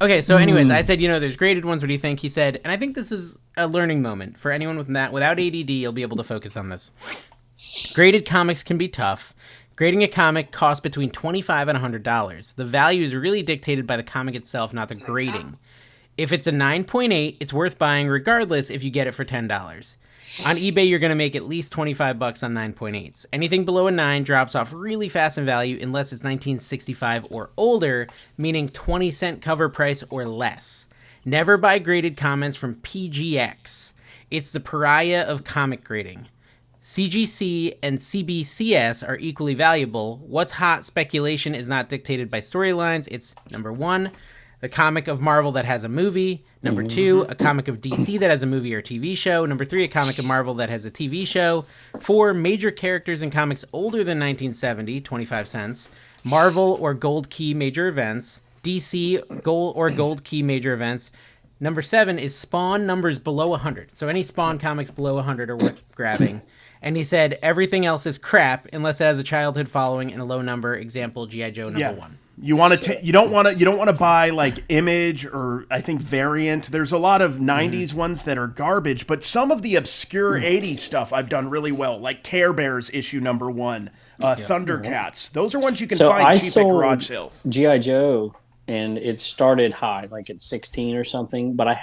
Okay, so anyways, I said, there's graded ones. What do you think? He said, and I think this is a learning moment for anyone without ADD. You'll be able to focus on this. Graded comics can be tough. Grading a comic costs between $25 and $100. The value is really dictated by the comic itself, not the grading. If it's a 9.8, it's worth buying regardless if you get it for $10. On eBay, you're going to make at least $25 on 9.8s. Anything below a 9 drops off really fast in value unless it's 1965 or older, meaning 20-cent cover price or less. Never buy graded comments from PGX. It's the pariah of comic grading. CGC and CBCS are equally valuable. What's hot speculation is not dictated by storylines. It's number 1, a comic of Marvel that has a movie. Number 2, a comic of DC that has a movie or TV show. Number 3, a comic of Marvel that has a TV show. 4, major characters in comics older than 1970, 25 cents. Marvel or Gold Key major events. DC Gold or Gold Key major events. Number 7 is Spawn numbers below 100. So any Spawn comics below 100 are worth grabbing. And he said everything else is crap unless it has a childhood following and a low number. Example, G.I. Joe number 1. You want to you don't want to buy like Image or I think Variant. There's a lot of 90s ones that are garbage, but some of the obscure 80s stuff I've done really well, like Care Bears issue number 1, Thundercats. Those are ones you can find cheap at garage sales. G.I. Joe, and it started high, like at 16 or something. But I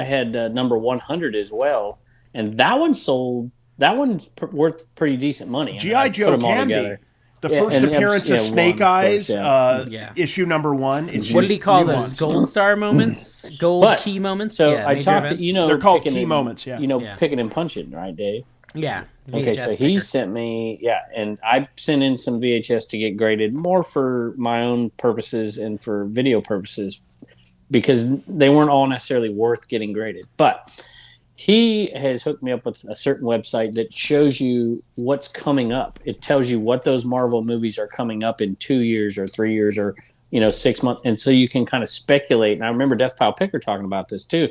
had number 100 as well, and that one sold. That one's worth pretty decent money. G.I. Joe can be. The first appearance of Snake Eyes, issue number 1. What did he call those? Gold Star moments? Gold Key moments? So I talked to, they're called key moments, picking and punching, right, Dave? Yeah. Okay, so he sent me, and I sent in some VHS to get graded more for my own purposes and for video purposes because they weren't all necessarily worth getting graded. But he has hooked me up with a certain website that shows you what's coming up. It tells you what those Marvel movies are coming up in 2 years or 3 years or 6 months, and so you can kind of speculate. And I remember Death Pile Picker talking about this too.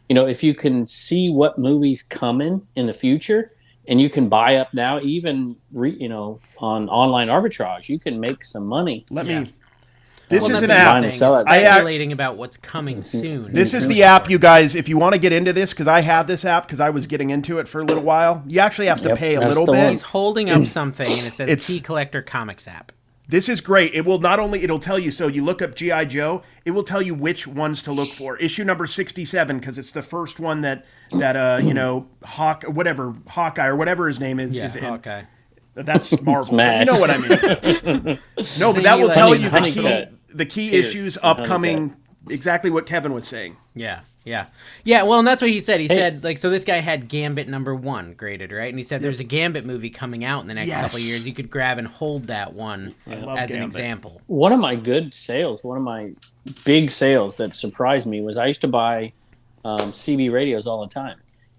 If you can see what movies coming in the future, and you can buy up now, even on online arbitrage, you can make some money. This is an app. Speculating about what's coming soon. This is the app, you guys. If you want to get into this, because I had this app because I was getting into it for a little while. You actually have to pay a little bit. He's holding up something, and it says Key Collector Comics app. This is great. It will it'll tell you. So you look up G.I. Joe. It will tell you which ones to look for. Issue number 67 because it's the first one that Hawkeye or whatever his name is in. Hawkeye. That's Marvel. You know what I mean. No, but that will tell you the key issues upcoming, exactly what Kevin was saying. Yeah. Well, and that's what he said. He said, so this guy had Gambit number 1 graded, right? And he said there's a Gambit movie coming out in the next couple of years. You could grab and hold that one as an example. One of my big sales that surprised me was I used to buy CB radios all the time.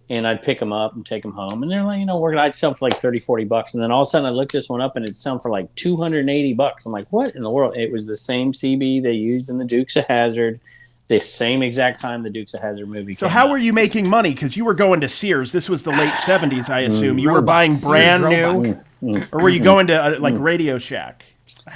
And I'd pick them up and take them home. And they're like, I'd sell for like $30-$40. And then all of a sudden I looked this one up and it sold for like $280. I'm like, what in the world? It was the same CB they used in the Dukes of Hazzard, the same exact time the Dukes of Hazzard movie came out. Were you making money? Because you were going to Sears. This was the late 70s, I assume. You were buying brand new? Or were you going to Radio Shack?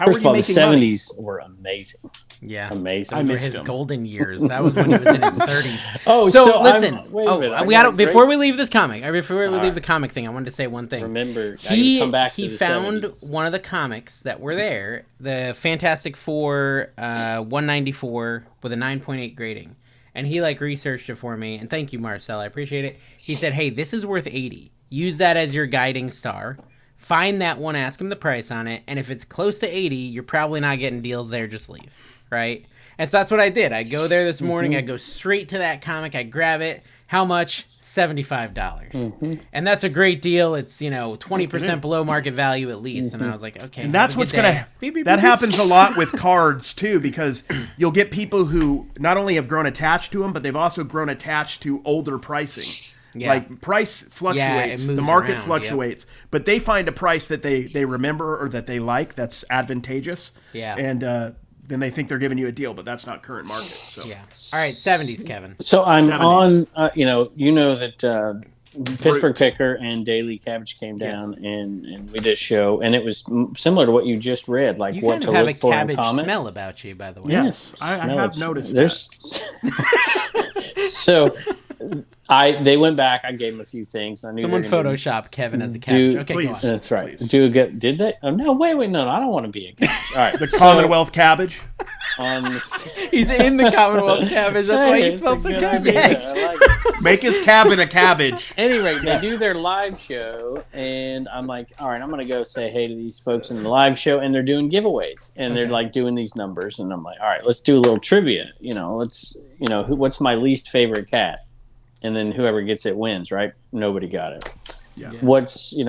First of all, the 70s were amazing. Yeah, amazing. Those were his golden years. That was when he was in his 30s. So listen. Before we leave this comic, before we leave the comic thing, I wanted to say one thing. Remember, he found 70s. One of the comics that were there, the Fantastic Four 194 with a 9.8 grading, and he researched it for me. And thank you, Marcel. I appreciate it. He said, "Hey, this is worth 80. Use that as your guiding star." Find that one, ask him the price on it, and if it's close to 80, you're probably not getting deals there, just leave, right? And so that's what I did. I go there this morning, I go straight to that comic, I grab it. How much? $75. And that's a great deal. It's, 20% below market value at least. And I was like, okay. And that's what's going to... That happens a lot with cards, too, because you'll get people who not only have grown attached to them, but they've also grown attached to older pricing. Yeah. Like, price fluctuates. The market fluctuates. Yep. But they find a price that they remember or that they like that's advantageous. Yeah. And then they think they're giving you a deal, but that's not current market. So. Yeah. All right, 70s, Kevin. So I'm 70s. On, you know that Pittsburgh Picker and Daily Cabbage came down and we did a show, and it was similar to what you just read, like you what to look for in comments. You have a cabbage smell about you, by the way. Yes, I have noticed that. So... they went back. I gave them a few things. I knew someone photoshopped Kevin as a cabbage. Okay, please. That's right. Please. Did they? Oh, no, wait, no, I don't want to be a cabbage. All right, the Commonwealth cabbage. He's in the Commonwealth cabbage. That's why he smells so good. Yes. Like make his cabin a cabbage. Anyway, they do their live show, and I'm like, all right, I'm gonna go say hey to these folks in the live show, and they're doing giveaways, and they're like doing these numbers, and I'm like, all right, let's do a little trivia. What's my least favorite cat? And then whoever gets it wins, right? Nobody got it. Yeah.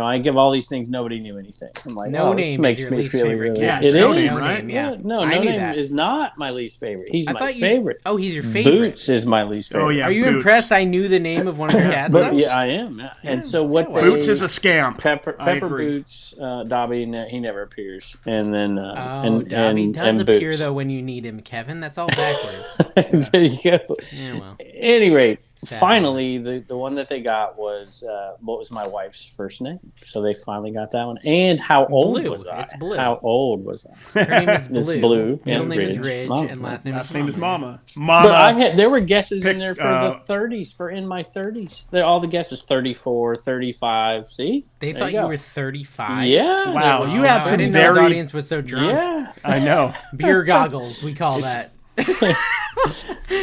I give all these things, nobody knew anything. I'm like, this makes me feel really... Yeah, it No is, Name, right? Yeah. No Name is not my least favorite. He's my favorite. Oh, he's your favorite. Boots is my least favorite. Oh, yeah, Are you impressed I knew the name of one of your cats? Yeah, I am. Yeah. And so what Boots is a scam. Pepper Boots, Dobby, he never appears. And then... Dobby does appear, though, when you need him, Kevin. That's all backwards. There you go. Yeah, well. At any rate, finally, the one that they got was what was my wife's first name. So they finally got that one. And how old was I? It's Blue. How old was I? Her name is Blue. It's Blue. Middle name is Ridge, and last name is Mama. But there were guesses in there for the 30s, for in my 30s. All the guesses, 34, 35. See? They thought you were 35? Yeah. Wow, you have some I didn't know the audience was so drunk. Yeah. I know. Beer goggles, we call that.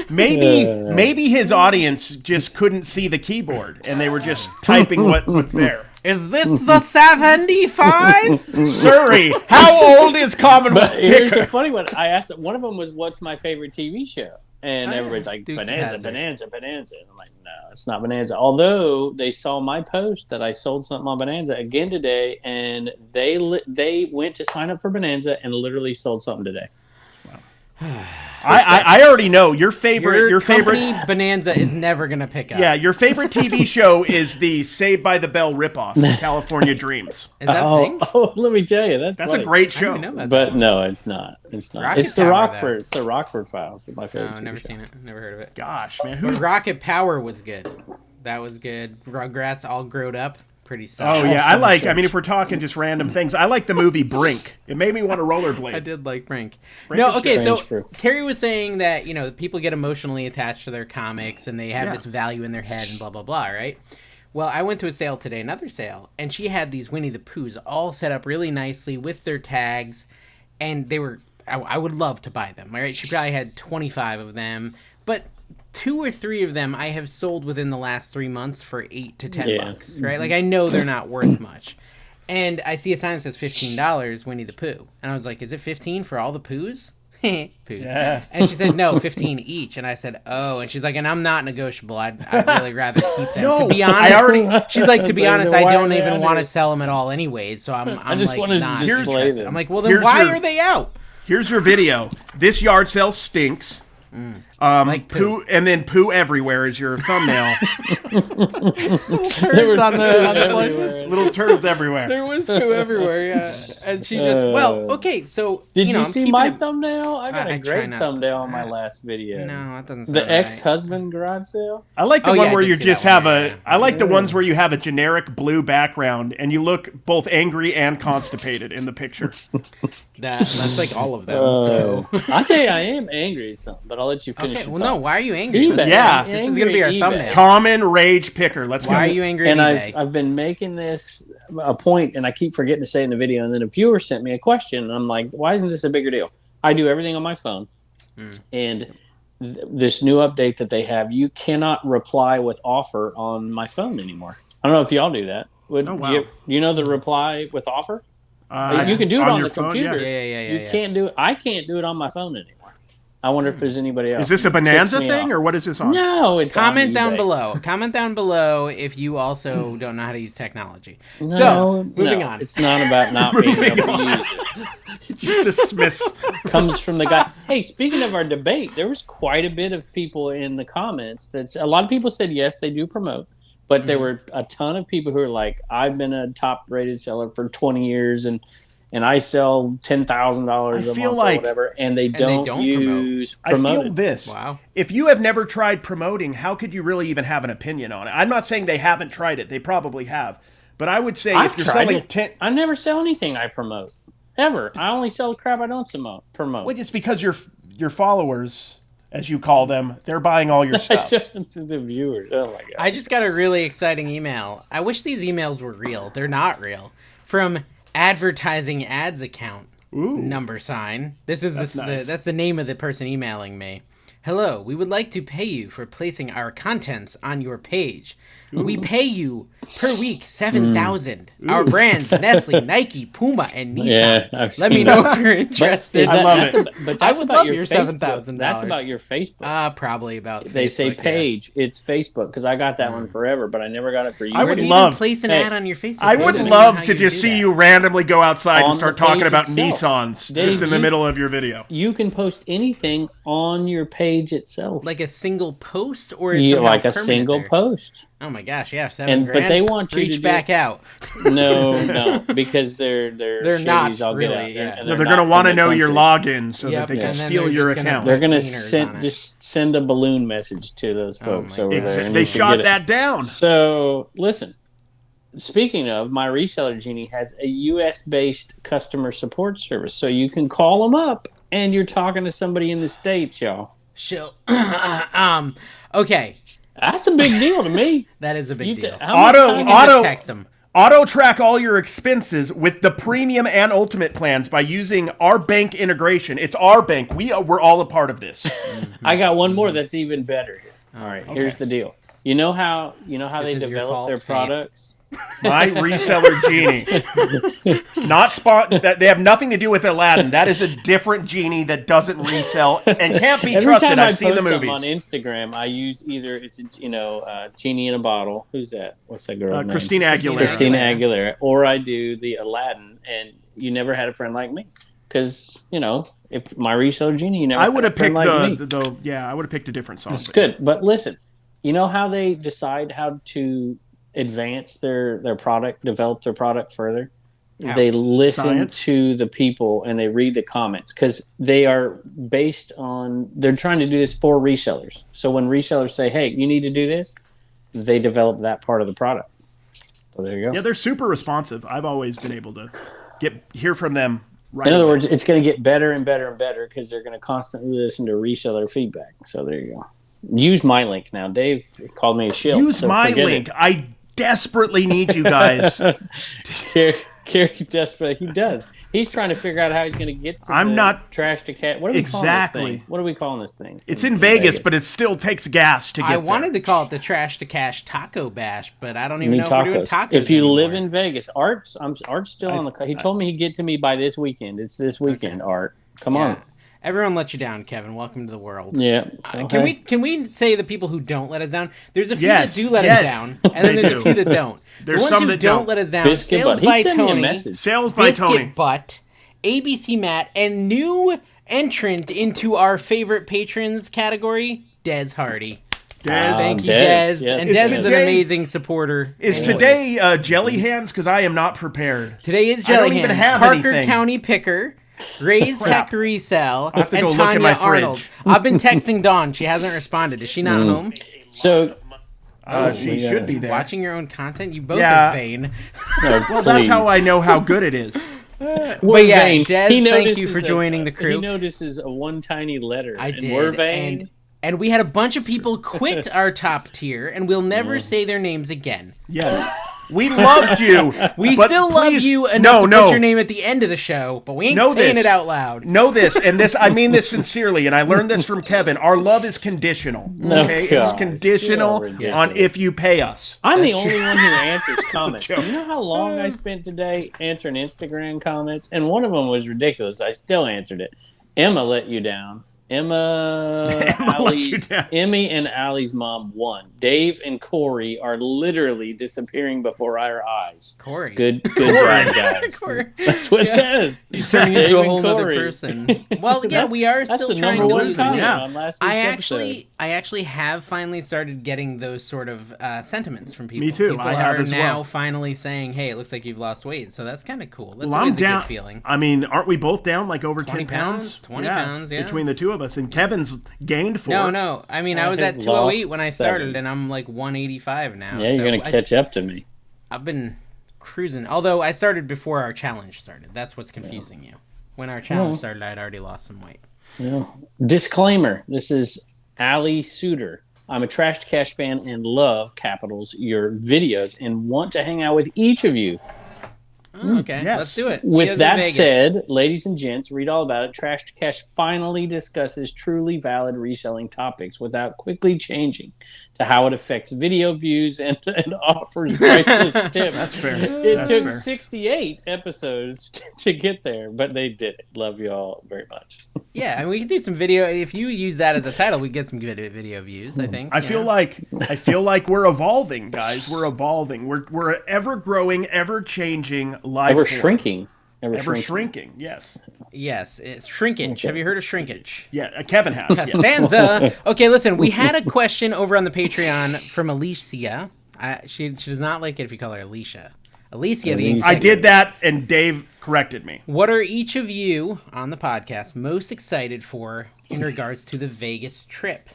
Maybe his audience just couldn't see the keyboard and they were just typing what was there. Is this the 75? Surrey, how old is Commonwealth Picker? Here's a funny one. I asked, one of them was, what's my favorite TV show? And everybody's like, Bonanza. And I'm like, no, it's not Bonanza. Although they saw my post that I sold something on Bonanza again today, and they went to sign up for Bonanza and literally sold something today. I already know your favorite Bonanza is never gonna pick up. Yeah, your favorite TV show is the Saved by the Bell ripoff, California Dreams. Is that a thing? Oh, let me tell you, that's a great show. But no, it's not. It's not. It's the Rockford. It's the Rockford Files. It's my favorite. I've never seen it. Never heard of it. Gosh, man, But Rocket Power was good. That was good. Rugrats all growed up. Pretty solid. Oh yeah, I mean, if we're talking just random things, I like the movie Brink. It made me want to rollerblade. I did like Brink. So Cary was saying that people get emotionally attached to their comics and they have this value in their head and blah blah blah, right? Well, I went to a sale today, another sale, and she had these Winnie the Poohs all set up really nicely with their tags, and they were. I would love to buy them. Right? She probably had 25 of them, but 2 or 3 of them I have sold within the last 3 months for $8 to $10, right? Like I know they're not worth much. And I see a sign that says $15, Winnie the Pooh. And I was like, is it 15 for all the Poohs? Poos. Yeah. And she said, no, 15 each. And I said, oh. And she's like, and I'm not negotiable. I'd really rather keep them. No, to be honest, she's like, to be honest, I don't even want to sell them at all anyways. So I'm just like, want to not display them. I'm like, well, then why are they out? Here's your video. This yard sale stinks. Like poo, and then poo everywhere is your thumbnail. Little turds on the plug. Little turds everywhere. There was poo everywhere, yeah. And she just, okay, so did you see my thumbnail? I got a great thumbnail on my last video. No, that doesn't sound the ex-husband garage sale. I like the one where you just have I like the ones where you have a generic blue background and you look both angry and constipated in the picture. That's like all of them. So I'll tell you, I am angry at something, but I'll let you finish. Okay, well, no, why are you angry? eBay. Yeah. This is going to be our thumbnail. Common Rage Picker. Let's go. Why are you angry at eBay? I've been making this a point, and I keep forgetting to say it in the video, and then a viewer sent me a question, and I'm like, why isn't this a bigger deal? I do everything on my phone, and this new update that they have, you cannot reply with offer on my phone anymore. I don't know if y'all do that. Do you know the reply with offer? You can do it on the phone, computer. Yeah. You can't do it. I can't do it on my phone anymore. I wonder if there's anybody else. Is this a Bonanza thing, or what is this on? No, it's Comment on down eBay. below. Comment down below if you also don't know how to use technology. Moving on. It's not about not being able to use it. Just dismiss. Comes from the guy. Hey, speaking of our debate, there was quite a bit of people in the comments a lot of people said yes, they do promote, but there were a ton of people who are like, I've been a top-rated seller for 20 years, and I sell $10,000 a month or whatever, and they don't use promote. I feel this. Wow. If you have never tried promoting, how could you really even have an opinion on it? I'm not saying they haven't tried it. They probably have. But I would say if you're selling 10... I never sell anything I promote. Ever. I only sell crap I don't promote. Well, it's because your followers, as you call them, they're buying all your stuff. The viewers. Oh, my God. I just got a really exciting email. I wish these emails were real. They're not real. From advertising ads account. Ooh. $. This is nice. that's the name of the person emailing me. Hello, we would like to pay you for placing our contents on your page. Ooh. We pay you per week $7,000. Our brands Nestle, Nike, Puma, and Nissan. Yeah, let me know if you're interested. I love it. But I that's would about love your $7,000. That's about your Facebook. Probably about. They Facebook, say page. Yeah. It's Facebook because I got that one forever, but I never got it for you. I would love place an ad on your Facebook. I would love to just see you randomly go outside and start talking about Nissans just in the middle of your video. You can post anything on your page itself, like a single post, or like a single post. Oh my gosh, yeah, $7,000. But they want you reach back out. No, because they're not I'll really. Get out. No, they're going to want to know your login so that they can steal your account. They're going to send a balloon message to those folks over there. They shot that down. So listen. Speaking of, my Reseller Genie has a U.S.-based customer support service, so you can call them up and you're talking to somebody in the States, y'all. Okay. That's a big deal to me. That is a big deal. Auto track all your expenses with the premium and ultimate plans by using our bank integration. It's our bank. We're all a part of this. I got one more that's even better here. All right, here's the deal. You know how they develop their products? My Reseller Genie. Not that they have nothing to do with Aladdin. That is a different genie that doesn't resell and can't be trusted. I've seen the movies. On Instagram, I use either it's Genie in a bottle. Who's that? What's that girl's name? Christina Aguilera. Christina Aguilera. Or I do the Aladdin, and you never had a friend like me. Because, if my Reseller Genie, you never I would have picked I would have picked a different song. It's good. But listen, you know how they decide how to advance their product, develop their product further? Yeah. They listen to the people and they read the comments because they are based on, they're trying to do this for resellers. So when resellers say, hey, you need to do this, they develop that part of the product. So there you go. Yeah, they're super responsive. I've always been able to hear from them right In other away. words, it's going to get better and better and better because they're going to constantly listen to reseller feedback. So there you go. Use my link now. Dave called me a shill. Use my link. I desperately need you guys. Cary desperately. He does. He's trying to figure out how he's going to get to trash to cash. What are we calling this thing? What are we calling this thing? It's in Vegas, but it still takes gas to get there. I wanted to call it the Trash to Cash Taco Bash, but I don't even know if we're doing tacos If you anymore. live in Vegas, Art's still on the call. He told me he'd get to me by this weekend. It's this weekend, Art. Come on. Everyone let you down, Kevin. Welcome to the world. Yeah. Can we say the people who don't let us down? There's a few that do let us down, and then there's a few that don't. There's the ones some who that don't let us down. Biscuit Sales Butt. by He sent me a Tony. message. Sales by Tony. Biscuit Butt, ABC Matt, and new entrant into our favorite patrons category, Des Hardy. Thank you, Des. Yes, and Des is an amazing supporter. Is today Jelly Hands? Because I am not prepared. Today is Jelly I don't Hands. even have Parker anything. County Picker, Ray's Hickory Cell, I have to and go look in Tanya my fridge. Arnold. I've been texting Dawn. She hasn't responded. Is she not home? So she should be there. Watching your own content? You both are vain. Well, that's how I know how good it is. But yeah, Des, thank you for joining the crew. He notices a one tiny letter. I did. And we're vain. And we had a bunch of people quit our top tier, and we'll never say their names again. Yes. We loved you. We still love you enough to put your name at the end of the show, but we ain't saying it out loud. Know this, and this I mean this sincerely, and I learned this from Kevin. Our love is conditional. Okay, it's conditional on if you pay us. I'm the only one who answers comments. You know how long I spent today answering Instagram comments, and one of them was ridiculous. I still answered it. Emma let you down. Emmy and Allie's mom won. Dave and Corey are literally disappearing before our eyes. Corey. Good job, guys. That's what it says. He's turning into a whole other person. Well, yeah, we are still trying to lose him. Yeah. On last week's I actually have finally started getting those sort of sentiments from people. Me too. People I have are as now well. finally saying, "Hey, it looks like you've lost weight." So that's kind of cool. That's I'm always down. A good feeling. I mean, aren't we both down like over 20 10 pounds? 20 pounds, yeah. Between the two of us, and Kevin's gained 4. No. I mean, I was at 208 when I started, and I'm like 185 now. Yeah, you're gonna catch up to me. I've been cruising. Although I started before our challenge started. That's what's confusing you. When our challenge started, I'd already lost some weight. Yeah. Disclaimer: this is Allie Suter. I'm a Trash to Cash fan and love capitals your videos and want to hang out with each of you. Oh, okay, yes. Let's do it. With that said, ladies and gents, read all about it. Trash to Cash finally discusses truly valid reselling topics without quickly changing to how it affects video views and offers priceless tips. That's fair. It took 68 episodes to get there, but they did it. Love you all very much. Yeah, and we can do some video. If you use that as a title, we get some good video views, I think. I feel like we're evolving, guys. We're evolving. We're ever growing, ever changing life. Ever shrinking. Ever shrinking, yes. Yes, it's shrinkage. Okay. Have you heard of shrinkage? Yeah, Kevin has. Yes. Stanza. Okay, listen, we had a question over on the Patreon from Alicia. She does not like it if you call her Alicia. Alicia, the I did that, and Dave corrected me. What are each of you on the podcast most excited for in regards to the Vegas trip?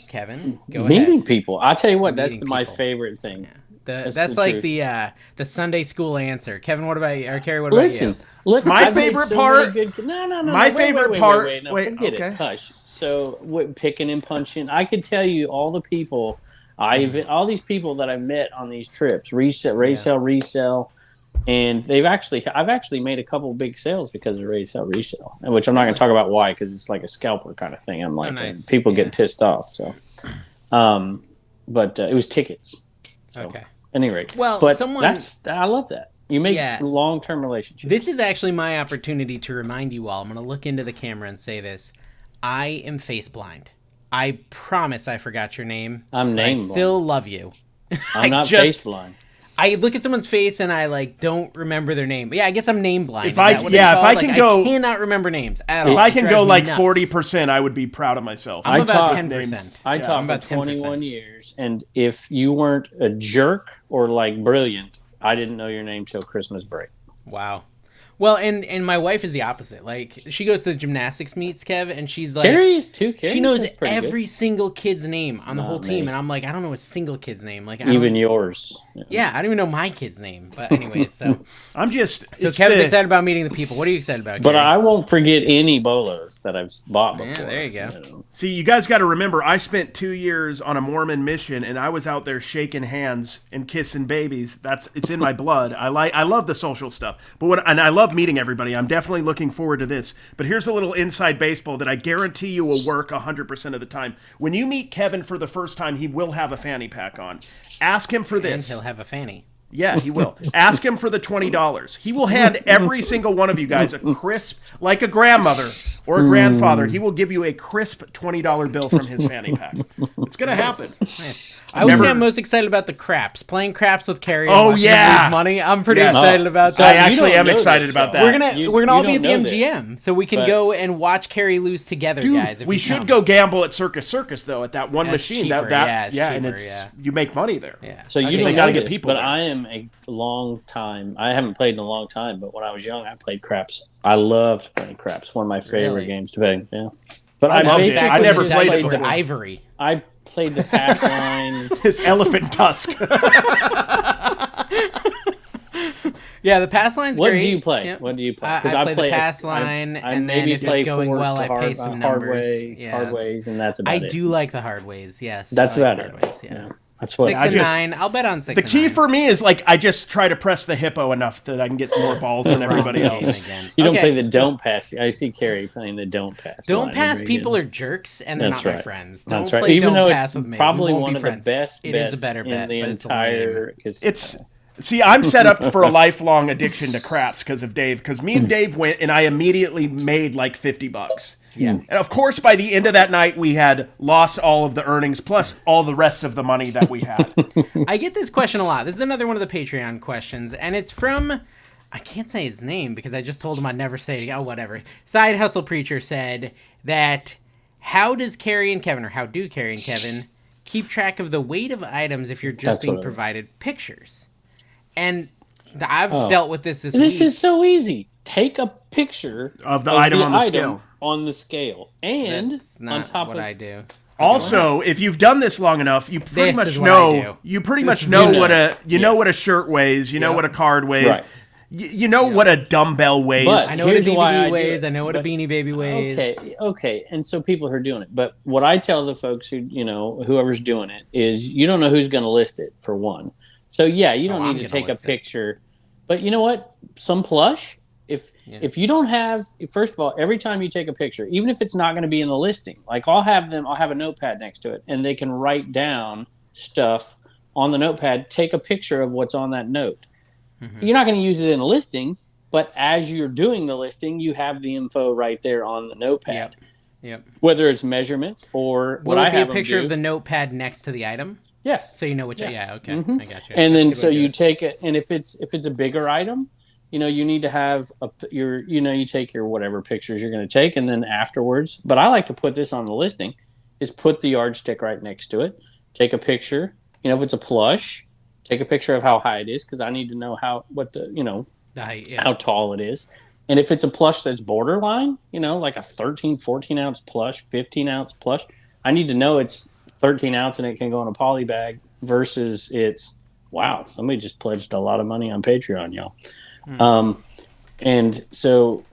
Kevin, go ahead. Meeting people. I'll tell you what, that's my favorite thing. Yeah. That's like truth. the Sunday school answer. Kevin, what about you? Or Carrie, what about you? Look, my favorite part. No. My favorite part. Wait, forget it. Hush. So, picking and punching. I could tell you all the people. All these people that I've met on these trips. Resell, and I've actually made a couple of big sales because of resell, which I'm not going to talk about why, because it's like a scalper kind of thing. I'm like, people get pissed off. So, but it was tickets. So, okay. At any rate, well, but I love that. You make long-term relationships. This is actually my opportunity to remind you all. I'm going to look into the camera and say this. I am face blind. I promise I forgot your name. I'm name blind. I still love you. I'm not face blind. I look at someone's face and I don't remember their name. But yeah, I guess I'm name blind. If I cannot remember names at all. If I can go like 40%, I would be proud of myself. I'm about 10%. I taught for 21 years, and if you weren't a jerk or like brilliant, I didn't know your name till Christmas break. Wow. Well, and my wife is the opposite. Like, she goes to the gymnastics meets, Kev, and she's like... Cary is too. She knows every single kid's name on the whole team, and I'm like, I don't know a single kid's name. Like, even yours. Yeah, I don't even know my kid's name. But anyways, so... So Kevin's excited about meeting the people. What are you excited about, Cary? But I won't forget any bolos that I've bought before. Yeah, there you go. See, you guys got to remember, I spent 2 years on a Mormon mission, and I was out there shaking hands and kissing babies. It's in my blood. I love the social stuff. And I love meeting everybody. I'm definitely looking forward to this. But here's a little inside baseball that I guarantee you will work 100% of the time. When you meet Kevin for the first time, he will have a fanny pack on. Ask him for this. And he'll have a fanny. Yeah, he will. Ask him for the $20. He will hand every single one of you guys a crisp, like a grandmother or a grandfather. He will give you a crisp $20 bill from his fanny pack. It's going to happen. Nice. I would say I'm most excited about the craps. Playing craps with Cary. Oh, yeah. Lose money. I'm pretty excited about that. I actually am excited about that. We're gonna all be at the MGM, so we can go and watch Cary lose together, guys. We should go gamble at Circus, though, at that one machine. Cheaper, and you make money there. Yeah. So you don't know this, but I am a long time. I haven't played in a long time, but when I was young, I played craps. I loved playing craps. One of my favorite games to play. Yeah. But I never played it before. Ivory. I played the pass line. His elephant tusk. Yeah, the pass line's great. What do you play? Yep. What do you play? Because I play the pass line, and then if it's going well, I pay some numbers. Hard ways, and that's about it. I do like the hard ways, yes. That's about it. Yeah. That's what 6 and 9. I'll bet on 6. The key for me is like I just try to press the hippo enough that I can get more balls than everybody else. You don't play the don't pass. I see Cary playing the don't pass. Don't pass people are jerks and they're not my friends. Don't play Even though it's probably one of the best it is a better bet, in the entire. See, I'm set up for a lifelong addiction to craps because of Dave. Because me and Dave went, and I immediately made like $50. Yeah. And of course, by the end of that night, we had lost all of the earnings plus all the rest of the money that we had. I get this question a lot. This is another one of the Patreon questions, and it's from, I can't say his name because I just told him I'd never say it. Oh, whatever. Side Hustle Preacher said that how do Cary and Kevin keep track of the weight of items if you're just being provided pictures? And I've dealt with this week. This is so easy. Take a picture of the item on the scale. And that's not on top what of I do. Also, if you've done this long enough, you pretty much know what a shirt weighs, you know what a card weighs. Right. You know what a dumbbell weighs. But I know what a DVD weighs. I know what a Beanie Baby weighs. Okay. And so people are doing it. But what I tell the folks who, whoever's doing it is you don't know who's going to list it, for one. So, yeah, you don't need to take a picture. But you know what? Some plush, if you don't have, first of all, every time you take a picture, even if it's not going to be in the listing, like I'll have a notepad next to it, and they can write down stuff on the notepad, take a picture of what's on that note. Mm-hmm. You're not going to use it in a listing, but as you're doing the listing, you have the info right there on the notepad. Yep. Whether it's measurements or will it be a picture of the notepad next to the item? Yes. So you know which. Yeah. Okay. Mm-hmm. I got you. And then so you take it, and if it's a bigger item, you need to have you take your whatever pictures you're going to take, and then afterwards. But I like to put this on the listing, is put the yardstick right next to it. Take a picture. If it's a plush, take a picture of how high it is because I need to know how tall it is. And if it's a plush that's borderline, like a 13, 14 ounce plush, 15 ounce plush, I need to know it's 13 ounce and it can go in a poly bag versus wow, somebody just pledged a lot of money on Patreon, y'all. And so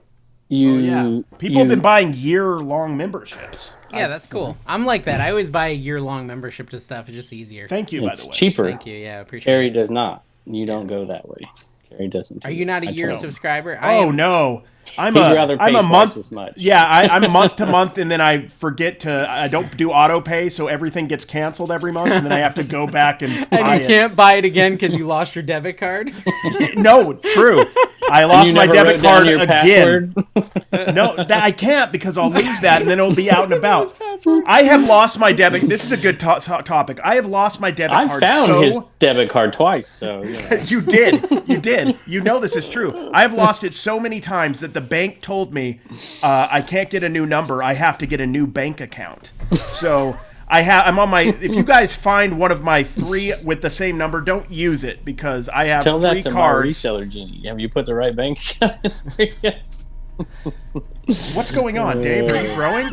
people have been buying year-long memberships. Yeah, that's cool. I'm like that. I always buy a year-long membership to stuff. It's just easier. Thank you, by the way. It's cheaper. Thank you. Yeah, appreciate Cary it. does not. You don't go that way. Cary doesn't. Are you not a year subscriber? No. I'm rather pay a month as much. Yeah, I'm month to month, and then I forget to. I don't do auto pay, so everything gets canceled every month, and then I have to go back and buy it. Can't buy it again because you lost your debit card. No, true. I lost my debit card again. No, I can't because I'll lose that, and then it'll be out and about. I have lost my debit. This is a good topic. I have lost my debit card. I found his debit card twice, so You did. You know this is true. I have lost it so many times that the bank told me I can't get a new number. I have to get a new bank account. So I'm on my. If you guys find one of my 3 with the same number, don't use it because I have 3 cards. Tell that to my Reseller Genie. Have you put the right bank account in there yet? What's going on, Dave? Are you growing?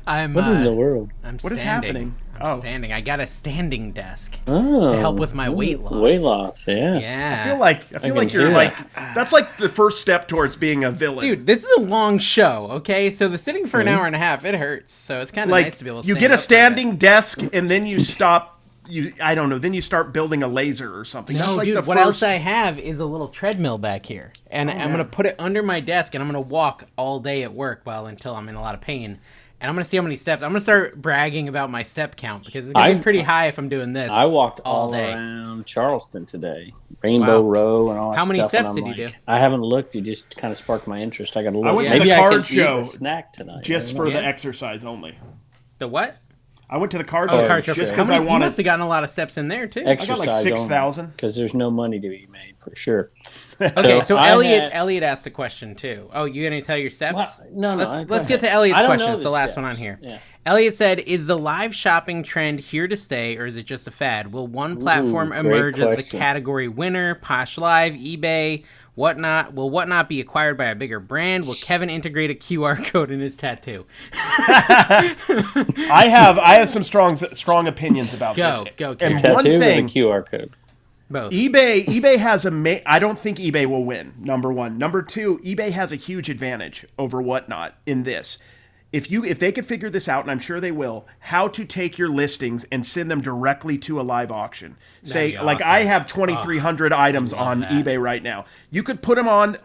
What in the world? What is happening? I'm standing. I got a standing desk to help with my weight loss. Weight loss, yeah. Yeah. I feel like you're like that's like the first step towards being a villain. Dude, this is a long show, okay? So the sitting for an hour and a half, it hurts. So it's kind of nice to be able to you get a standing desk and then you stop. I don't know. Then you start building a laser or something. No, that's like dude. What else I have is a little treadmill back here, and I'm gonna put it under my desk, and I'm gonna walk all day at work until I'm in a lot of pain. And I'm going to see how many steps. I'm going to start bragging about my step count because it's going to be pretty high if I'm doing this. I walked all day around Charleston today. Rainbow Row and all that stuff. How many steps did you do? I haven't looked. You just kind of sparked my interest. I got to look. I went to the card show eat a snack tonight. Just for the exercise only. The what? I went to the card show just because I wanted. You must have gotten a lot of steps in there too. Exercise I got like 6,000 because there's no money to be made for sure. Okay, so Elliot asked a question too. Oh, you gonna tell your steps? Well, no. Let's get to Elliot's question. It's the last one on here. Yeah. Elliot said, "Is the live shopping trend here to stay, or is it just a fad? Will one platform emerge as the category winner? Posh Live, eBay, whatnot. Will whatnot be acquired by a bigger brand? Will Kevin integrate a QR code in his tattoo?" I have some strong opinions about this. Go, and tattoo one thing, with a QR code. Both. eBay has I don't think eBay will win, number one. Number two, eBay has a huge advantage over whatnot in this. if they could figure this out, and I'm sure they will, how to take your listings and send them directly to a live auction. Say, awesome. like I have 2,300 items on eBay right now. You could put them on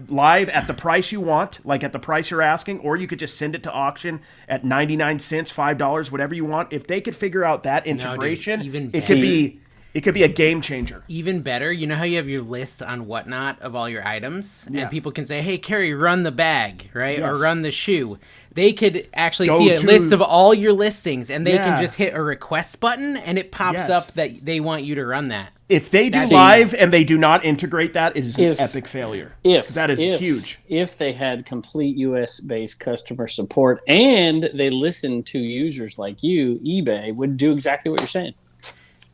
live at the price you want, like at the price you're asking, or you could just send it to auction at 99 cents, $5, whatever you want. If they could figure out that integration, it could be a game changer. Even better, you know how you have your list on Whatnot of all your items? And people can say, hey, Cary, run the bag, right? Yes. Or run the shoe. They could actually see a list of all your listings, and they can just hit a request button, and it pops up that they want you to run that. If they do live and they do not integrate that, it is an epic failure. That is huge. If they had complete US-based customer support and they listened to users like you, eBay would do exactly what you're saying.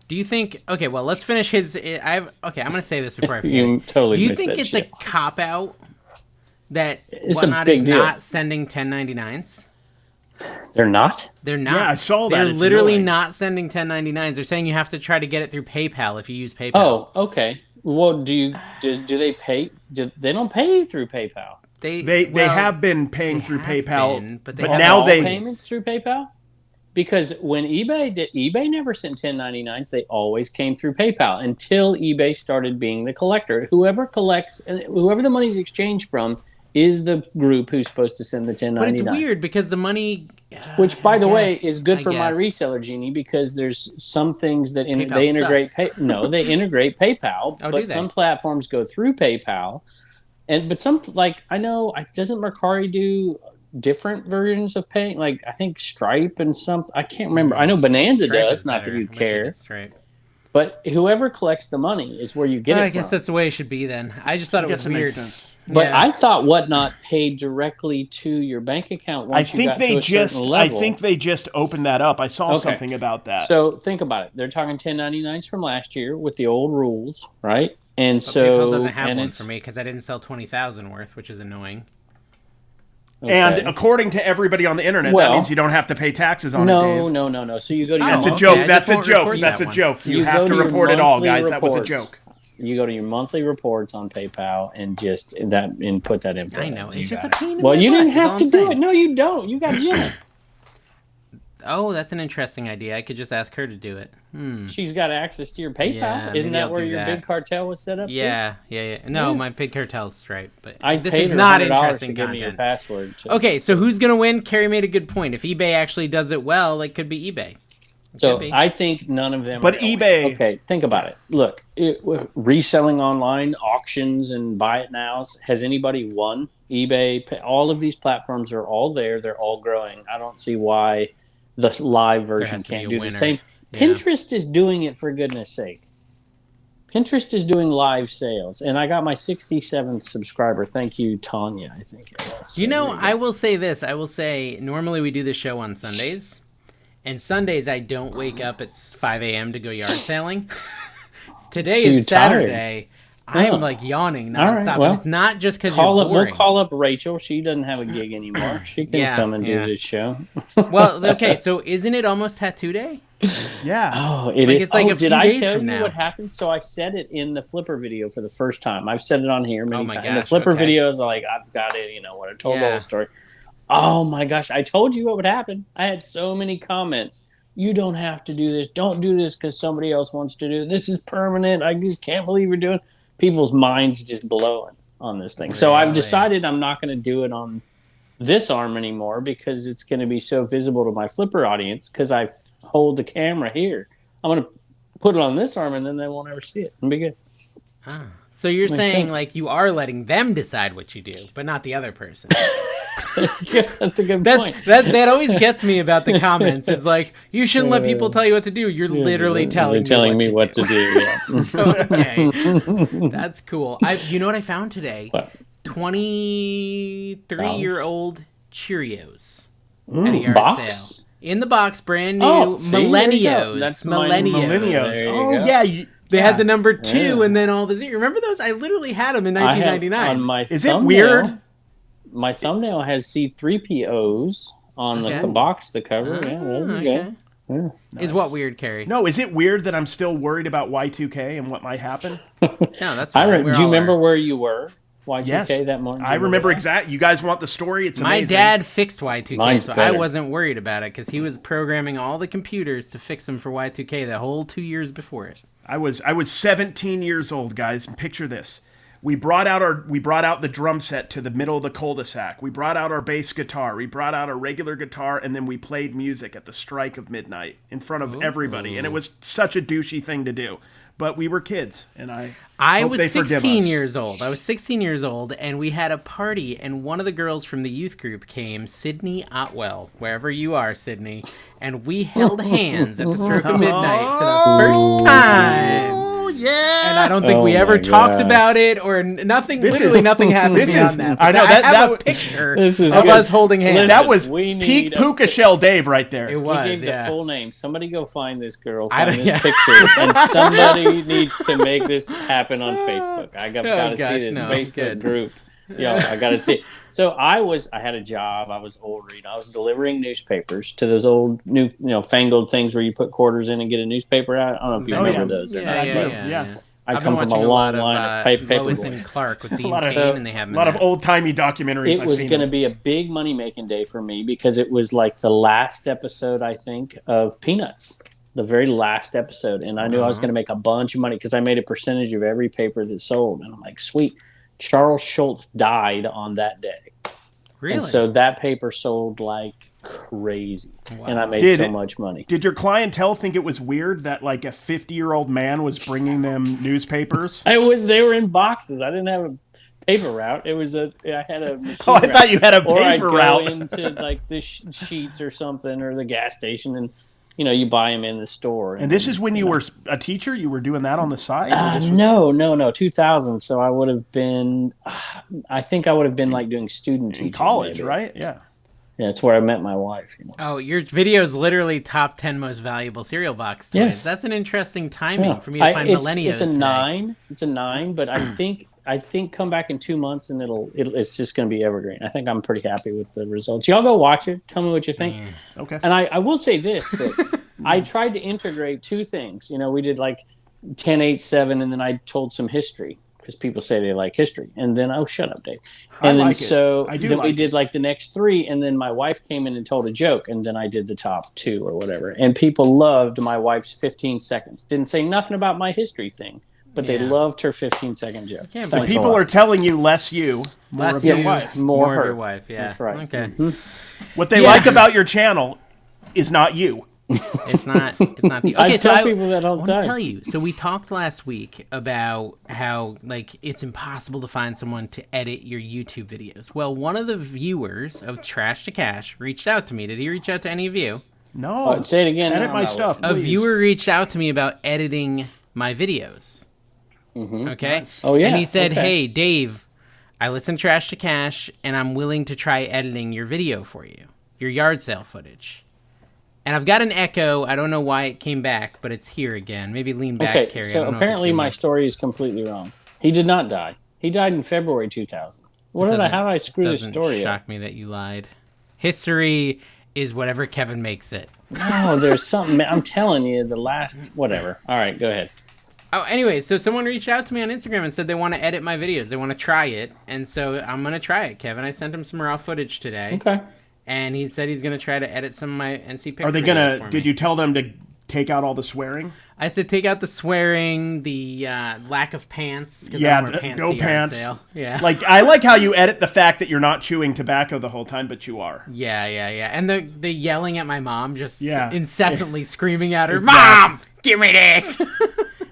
Do you think? Okay, well, let's finish his. I'm going to say this before I forget. You totally. Do you think it's a cop out that Whatnot is not sending 1099s? They're not. They're not. Yeah, I saw that. They're it's literally annoying. not sending 1099s. They're saying you have to try to get it through PayPal if you use PayPal. Oh, okay. Well, do they pay? They don't pay through PayPal. They have been paying through PayPal, but now they payments through PayPal. Because when eBay never sent 1099s, they always came through PayPal until eBay started being the collector. Whoever the money's exchanged from is the group who's supposed to send the 1099. But it's weird because the money, which by the way is good for my Reseller Genie, because there's some things that they integrate. They integrate PayPal, but some platforms go through PayPal, but some I know doesn't Mercari do different versions of paying? Like I think Stripe and I can't remember. I know Bonanza does. Not that you care. But whoever collects the money is where you get it from. I guess that's the way it should be then. I just thought it was weird. But I thought Whatnot paid directly to your bank account once you got to a certain level. I think they just opened that up. I saw something about that. So think about it. They're talking 1099s from last year with the old rules, right? And but so PayPal doesn't have one for me because I didn't sell 20,000 worth, which is annoying. Okay. And according to everybody on the internet, that means you don't have to pay taxes on it, Dave. No. So you go to your That's a joke. That's a joke. That's a joke. You have to report it all, guys. That was a joke. You go to your monthly reports on PayPal and just put that info. I know. It's just a pain in the butt. Well, you didn't have to do it. it. No, you don't. You got Jenna. Oh, that's an interesting idea. I could just ask her to do it. She's got access to your PayPal. Yeah, Isn't that where your big cartel was set up? Yeah. No, my big cartel's Stripe, but this is not interesting to give me your password. Okay, so who's gonna win? Cary made a good point. If eBay actually does it well, it could be eBay. So I think none of them. But eBay. Okay, think about it. Look, reselling online, auctions, and buy it nows. Has anybody won? eBay, all of these platforms are all there. They're all growing. I don't see why the live version can't do the same. Yeah. Pinterest is doing it, for goodness sake. Pinterest is doing live sales, and I got my 67th subscriber. Thank you, Tanya, I think it was. I will say this. I will say, normally we do the show on Sundays. And Sundays, I don't wake up at 5 a.m. to go yard sailing. Today is Saturday. I am yawning nonstop. Right, well, it's not just because you're boring. We'll call up Rachel. She doesn't have a gig anymore. She can come and do this show. Well, okay. So isn't it almost tattoo day? Yeah. Oh, it is. It's did I tell you what happened? So I said it in the Flipper video for the first time. I've said it on here many times. In the Flipper videos, I've got it. What I told the whole story. Oh my gosh, I told you what would happen. I had so many comments. You don't have to do this. Don't do this because somebody else wants to do it. This is permanent. I just can't believe you're doing it. People's minds just blowing on this thing. Really? So I've decided I'm not going to do it on this arm anymore because it's going to be so visible to my Flipper audience because I hold the camera here. I'm going to put it on this arm and then they won't ever see it. It'll be good. So you're saying you are letting them decide what you do, but not the other person. Yeah, that's a good point. That always gets me about the comments. It's you shouldn't let people tell you what to do. You're literally telling me what to do. Yeah. Okay, that's cool. You know what I found today? What? 23-year-old Cheerios at a yard sale in the box, brand new. Millennials. That's Millennials. Oh yeah. They had the number 2 and then all the zeros. Remember those? I literally had them in 1999. Is it weird? My thumbnail has C3POs on the box, the cover. Yeah. Nice. Is what weird, Cary? No, is it weird that I'm still worried about Y2K and what might happen? No, that's fine. Do you remember where you were? Y2K Yes, that morning? I remember exactly. You guys want the story? It's my amazing. dad fixed Y2K, Mine's so I better. wasn't worried about it because he was programming all the computers to fix them for Y2K the whole 2 years before it. I was 17 years old, guys. Picture this. We brought out the drum set to the middle of the cul-de-sac. We brought out our bass guitar. We brought out our regular guitar, and then we played music at the strike of midnight in front of everybody. And it was such a douchey thing to do. But we were kids, and I hope was they forgive 16 us. years old. I was 16 years old, and we had a party, and one of the girls from the youth group came, Sydney Otwell, wherever you are, Sydney, and we held hands at the stroke of midnight for the first time. Yeah. And I don't think we ever talked about it or nothing. Nothing happened beyond that. I know I have a picture of good. us holding hands. Listen, that was we peak need Puka Shell Dave right there. It was. He gave the full name. Somebody go find this girl, I find don't- this picture, and somebody needs to make this happen on Facebook. I got to see this Facebook group. Yo, I got to see. So I had a job. I was older. I was delivering newspapers to those old new, fangled things where you put quarters in and get a newspaper out. I don't know if you remember those or not. Yeah. I come from a long line of paper Lois boys. and Clark with Dean lot Cain, and they have a lot of old-timey documentaries. It was going to be a big money-making day for me because it was like the last episode, I think, of Peanuts. The very last episode. And I knew I was going to make a bunch of money because I made a percentage of every paper that sold. And I'm like, sweet. Charles Schultz died on that day. Really? And so that paper sold like crazy. Wow. And I made so much money. Did your clientele think it was weird that like a 50-year-old man was bringing them newspapers? They were in boxes. I didn't have a paper route. I had a machine I thought you had a or I'd paper go route. into like the sheets or something or the gas station and you buy them in the store. And this is when you were a teacher? You were doing that on the side? No, 2000. So I would have been, I think I would have been like doing student teaching. In college, maybe. right? Yeah. Yeah, it's where I met my wife. Oh, your video is literally top 10 most valuable cereal box toys. Yes. That's an interesting timing for me to find millennials. It's a 9. It's a 9, but I think come back in 2 months and it's just going to be evergreen. I think I'm pretty happy with the results. Y'all go watch it. Tell me what you think. Okay. And I will say this, that I tried to integrate 2 things. We did like 10, 8, 7, and then I told some history because people say they like history. And then, shut up, Dave. And then we did like the next 3, and then my wife came in and told a joke, and then I did the top 2 or whatever. And people loved my wife's 15 seconds. Didn't say nothing about my history thing. But they loved her 15-second joke. Yeah, so people are telling you less you, more of your wife. More of your wife, yeah. That's right. Okay. Mm-hmm. What they like about your channel is not you. It's not the okay, I tell people that all the time. I want to tell you. So we talked last week about how it's impossible to find someone to edit your YouTube videos. Well, one of the viewers of Trash to Cash reached out to me. Did he reach out to any of you? No. Say it again. Edit my stuff, please. A viewer reached out to me about editing my videos. Mm-hmm. Okay. Nice. Oh yeah. And he said, "Hey, Dave, I listen to Trash to Cash, and I'm willing to try editing your video for you, your yard sale footage." And I've got an echo. I don't know why it came back, but it's here again. Maybe lean back, Cary. So apparently my story is completely wrong. He did not die. He died in February 2000. How did I screw this story up? It doesn't shock me that you lied. History is whatever Kevin makes it. No, there's something. I'm telling you, the last whatever. All right, go ahead. Oh, anyway, so someone reached out to me on Instagram and said they want to edit my videos. They want to try it. And so I'm going to try it, Kevin. I sent him some raw footage today. Okay. And he said he's going to try to edit some of my NCPICKER Are they going to, did you tell them to take out all the swearing? I said take out the swearing, the lack of pants. Yeah, no pants. Yeah. I like how you edit the fact that you're not chewing tobacco the whole time, but you are. Yeah. And the yelling at my mom, just incessantly screaming at her, Exactly. Mom, give me this.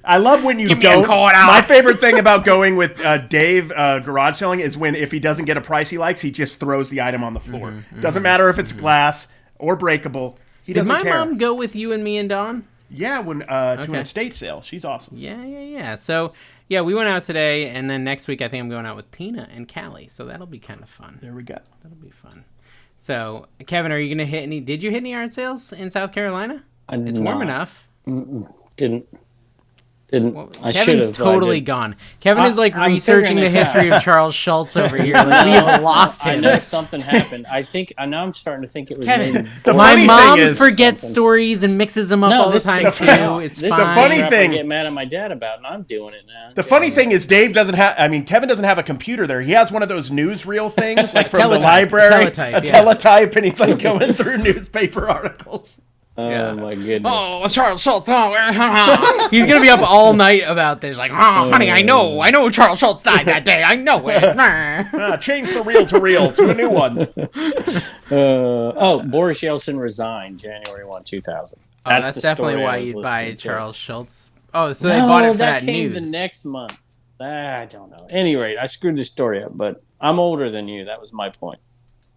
I love when you go. My favorite thing about going with Dave garage selling is when if he doesn't get a price he likes, he just throws the item on the floor. Doesn't matter if it's glass or breakable. He doesn't care. Did my mom go with you and me and Dawn? Yeah, to an estate sale. She's awesome. Yeah. So, yeah, we went out today, and then next week I think I'm going out with Tina and Cally. So that'll be kind of fun. There we go. That'll be fun. So, Kevin, are you going to hit any? Did you hit any yard sales in South Carolina? I did It's warm enough. Didn't. I should Kevin's have. totally gone. Kevin is like researching the history of Charles Schultz over here. Like, we have lost him. I know something happened. I now I'm starting to think it was Kevin. The My funny mom thing is, forgets stories and mixes them up all the time too. It's this fine. The funny thing, I get mad at my dad about, and I'm doing it now. The funny thing is, Kevin doesn't have a computer there. He has one of those newsreel things, like from the library, teletype, and he's like going through newspaper articles. Oh my goodness! Oh, Charles Schultz! He's gonna be up all night about this. Like, honey, I know Charles Schultz died that day. I know it. Change the reel to a new one. Boris Yeltsin resigned January 1, 2000. That's definitely why you'd buy Charles Schultz. Oh, so they bought it for that came news. The next month. I don't know. At any rate, I screwed the story up, but I'm older than you. That was my point.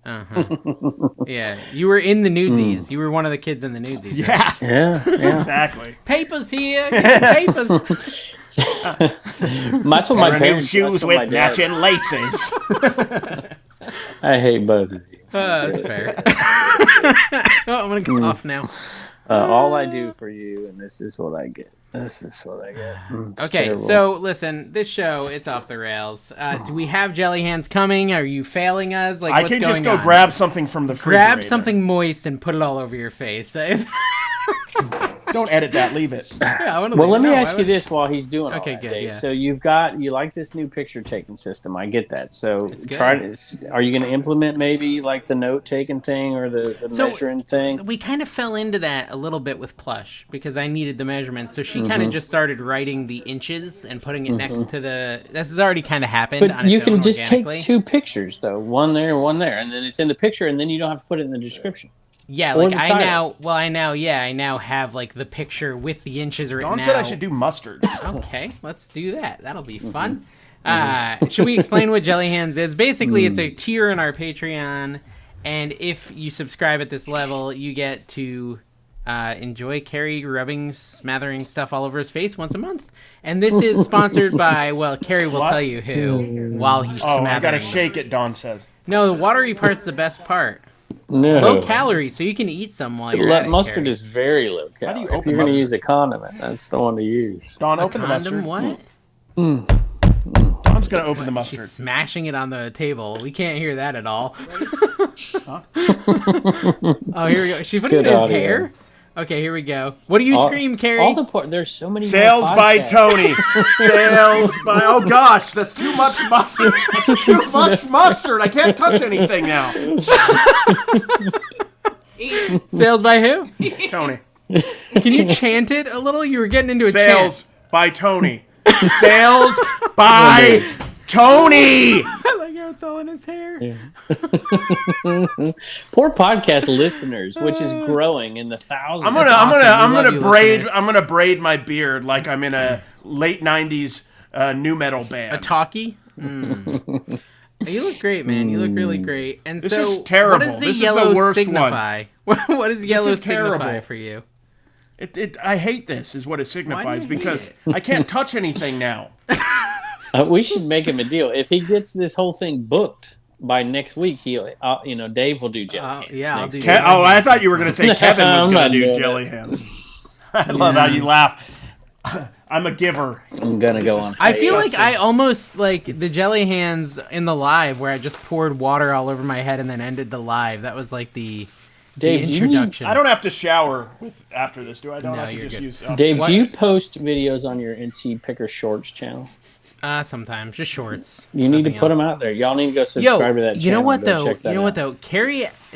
Yeah, you were in the Newsies. You were one of the kids in the Newsies. Yeah, yeah. Exactly. Papers here, papers. That's what my parents. Shoes with matching laces. I hate both of you. That's fair. I'm gonna go off now. All I do for you, and this is what I get. Okay, terrible. So listen, this show, it's off the rails. Do we have jelly hands coming? Are you failing us? Like, I can just go grab something from the refrigerator. Grab something moist and put it all over your face. Don't edit that. Leave it. Yeah, let me ask you this while he's doing all okay, that, good, Dave. yeah. So you like this new picture taking system. I get that. So are you going to implement maybe like the note taking thing or the measuring thing? We kind of fell into that a little bit with Plush because I needed the measurements. So she kind of just started writing the inches and putting it next to the. This has already kind of happened. But you can just take two pictures though, one there, and then it's in the picture, and then you don't have to put it in the description. Yeah, like I now have like the picture with the inches written out. Dawn said I should do mustard. Okay, let's do that. That'll be fun. Should we explain what Jelly Hands is? Basically, it's a tier in our Patreon, and if you subscribe at this level, you get to enjoy Cary smathering stuff all over his face once a month. And this is sponsored by, Cary will tell you who while he's smathering. I gotta shake it, Dawn says. No, the watery part's the best part. No. Low calorie, so you can eat some while you're at it. Mustard is very low calorie. How do you open if you're going to use a condiment, that's the one to use. Dawn, open the mustard. What? Dawn's going to open the mustard. She's smashing it on the table. We can't hear that at all. Oh, here we go. She's putting it in his hair? Okay, here we go. What do you scream, Cary? There's so many Sales by Tony. Sales by... Oh, gosh, that's too much mustard. That's too much mustard. I can't touch anything now. Sales by who? Tony. Can you chant it a little? You were getting into a Sales by Tony. Sales by Tony. I like how it's all in his hair. Yeah. Poor podcast listeners, which is growing in the thousands. I'm gonna braid my beard like I'm in a late '90s new metal band. A talkie. You look great, man. You look really great. And this so, is terrible. What does the this yellow is the worst signify? One. What does yellow signify terrible. for you? I hate this. Is what it signifies because I can't touch anything now. We should make him a deal. If he gets this whole thing booked by next week, Dave will do jelly hands. Yeah, I'll do. I thought you were going to say Kevin was going to do jelly hands. I love how you laugh. I'm a giver. I'm gonna go on. I feel like I almost like the jelly hands in the live where I just poured water all over my head and then ended the live. That was like the introduction. I don't have to shower after this, do I? No, you're good. Dave, do you post videos on your NCPICKER Shorts channel? Sometimes just shorts. You need to put them out there. Y'all need to go subscribe to that channel. You know what though?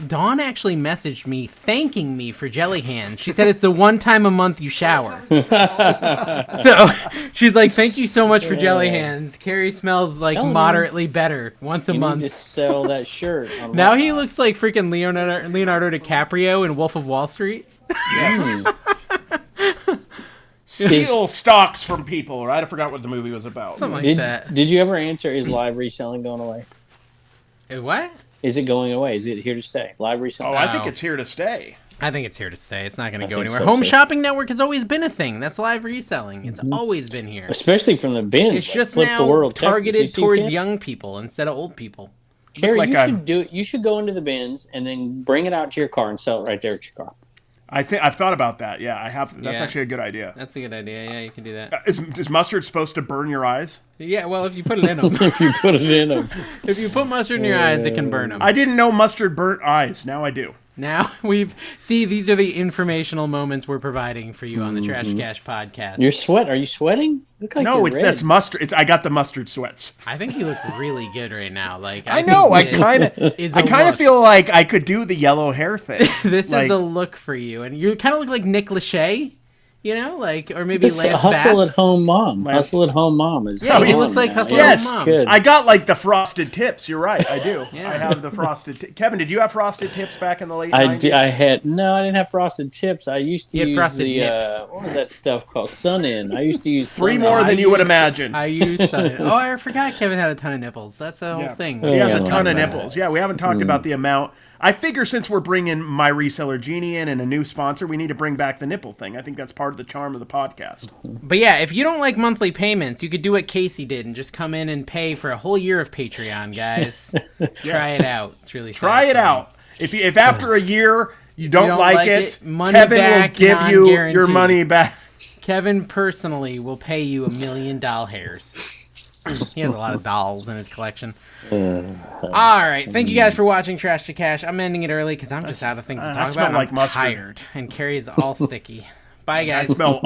Dawn actually messaged me thanking me for jelly hands. She said it's the one time a month you shower. So she's like, "Thank you so much for jelly hands. Cary smells like moderately better once a month." You need to sell that shirt. Now he looks like freaking Leonardo DiCaprio in Wolf of Wall Street. Yes. Steal stocks from people, right? I forgot what the movie was about. Something like that. Did you ever answer, is live reselling going away? What? Is it going away? Is it here to stay? Live reselling? I think it's here to stay. I think it's here to stay. It's not going to go anywhere. Home Shopping Network has always been a thing. That's live reselling. It's always been here. Especially from the bins. It's just now targeted towards young people instead of old people. Cary, you should do it. You should go into the bins and then bring it out to your car and sell it right there at your car. I've thought about that. Yeah, I have. That's actually a good idea. That's a good idea. Yeah, you can do that. Is mustard supposed to burn your eyes? Yeah, well, if you put it in them. If you put it in them. If you put mustard in your eyes, it can burn them. I didn't know mustard burnt eyes. Now I do. Now these are the informational moments we're providing for you on the Trash Cash podcast. Are you sweating? Look like no, that's mustard. I got the mustard sweats. I think you look really good right now. Like I know. I kind of feel like I could do the yellow hair thing. This is a look for you, and you kind of look like Nick Lachey. You know, like, or maybe Lance Hustle Bass. at Home Mom. Hustle at Home Mom is he looks like Hustle at Home Mom. Good. I got like the frosted tips. You're right, I do. I have the frosted. Kevin, did you have frosted tips back in the late 90s? I didn't have frosted tips. I used to use the what was that stuff called? Sun-In. I used to use three more than you would imagine. I used Sun-In. Oh, I forgot Kevin had a ton of nipples. That's the whole thing. He has a ton of nipples. Yeah, we haven't talked about the amount. I figure since we're bringing my Reseller Genie in and a new sponsor, we need to bring back the nipple thing. I think that's part of the charm of the podcast. But yeah, if you don't like monthly payments, you could do what Casey did and just come in and pay for a whole year of Patreon, guys. Try it out. It's really Try it out. If after a year you don't like it, money Kevin back, will give you your money back. Kevin personally will pay you $1 million hairs. He has a lot of dolls in his collection. All right, thank you guys for watching Trash to Cash. I'm ending it early because I'm just out of things to talk about. I'm tired, and Cary is all sticky. Bye, guys. I smell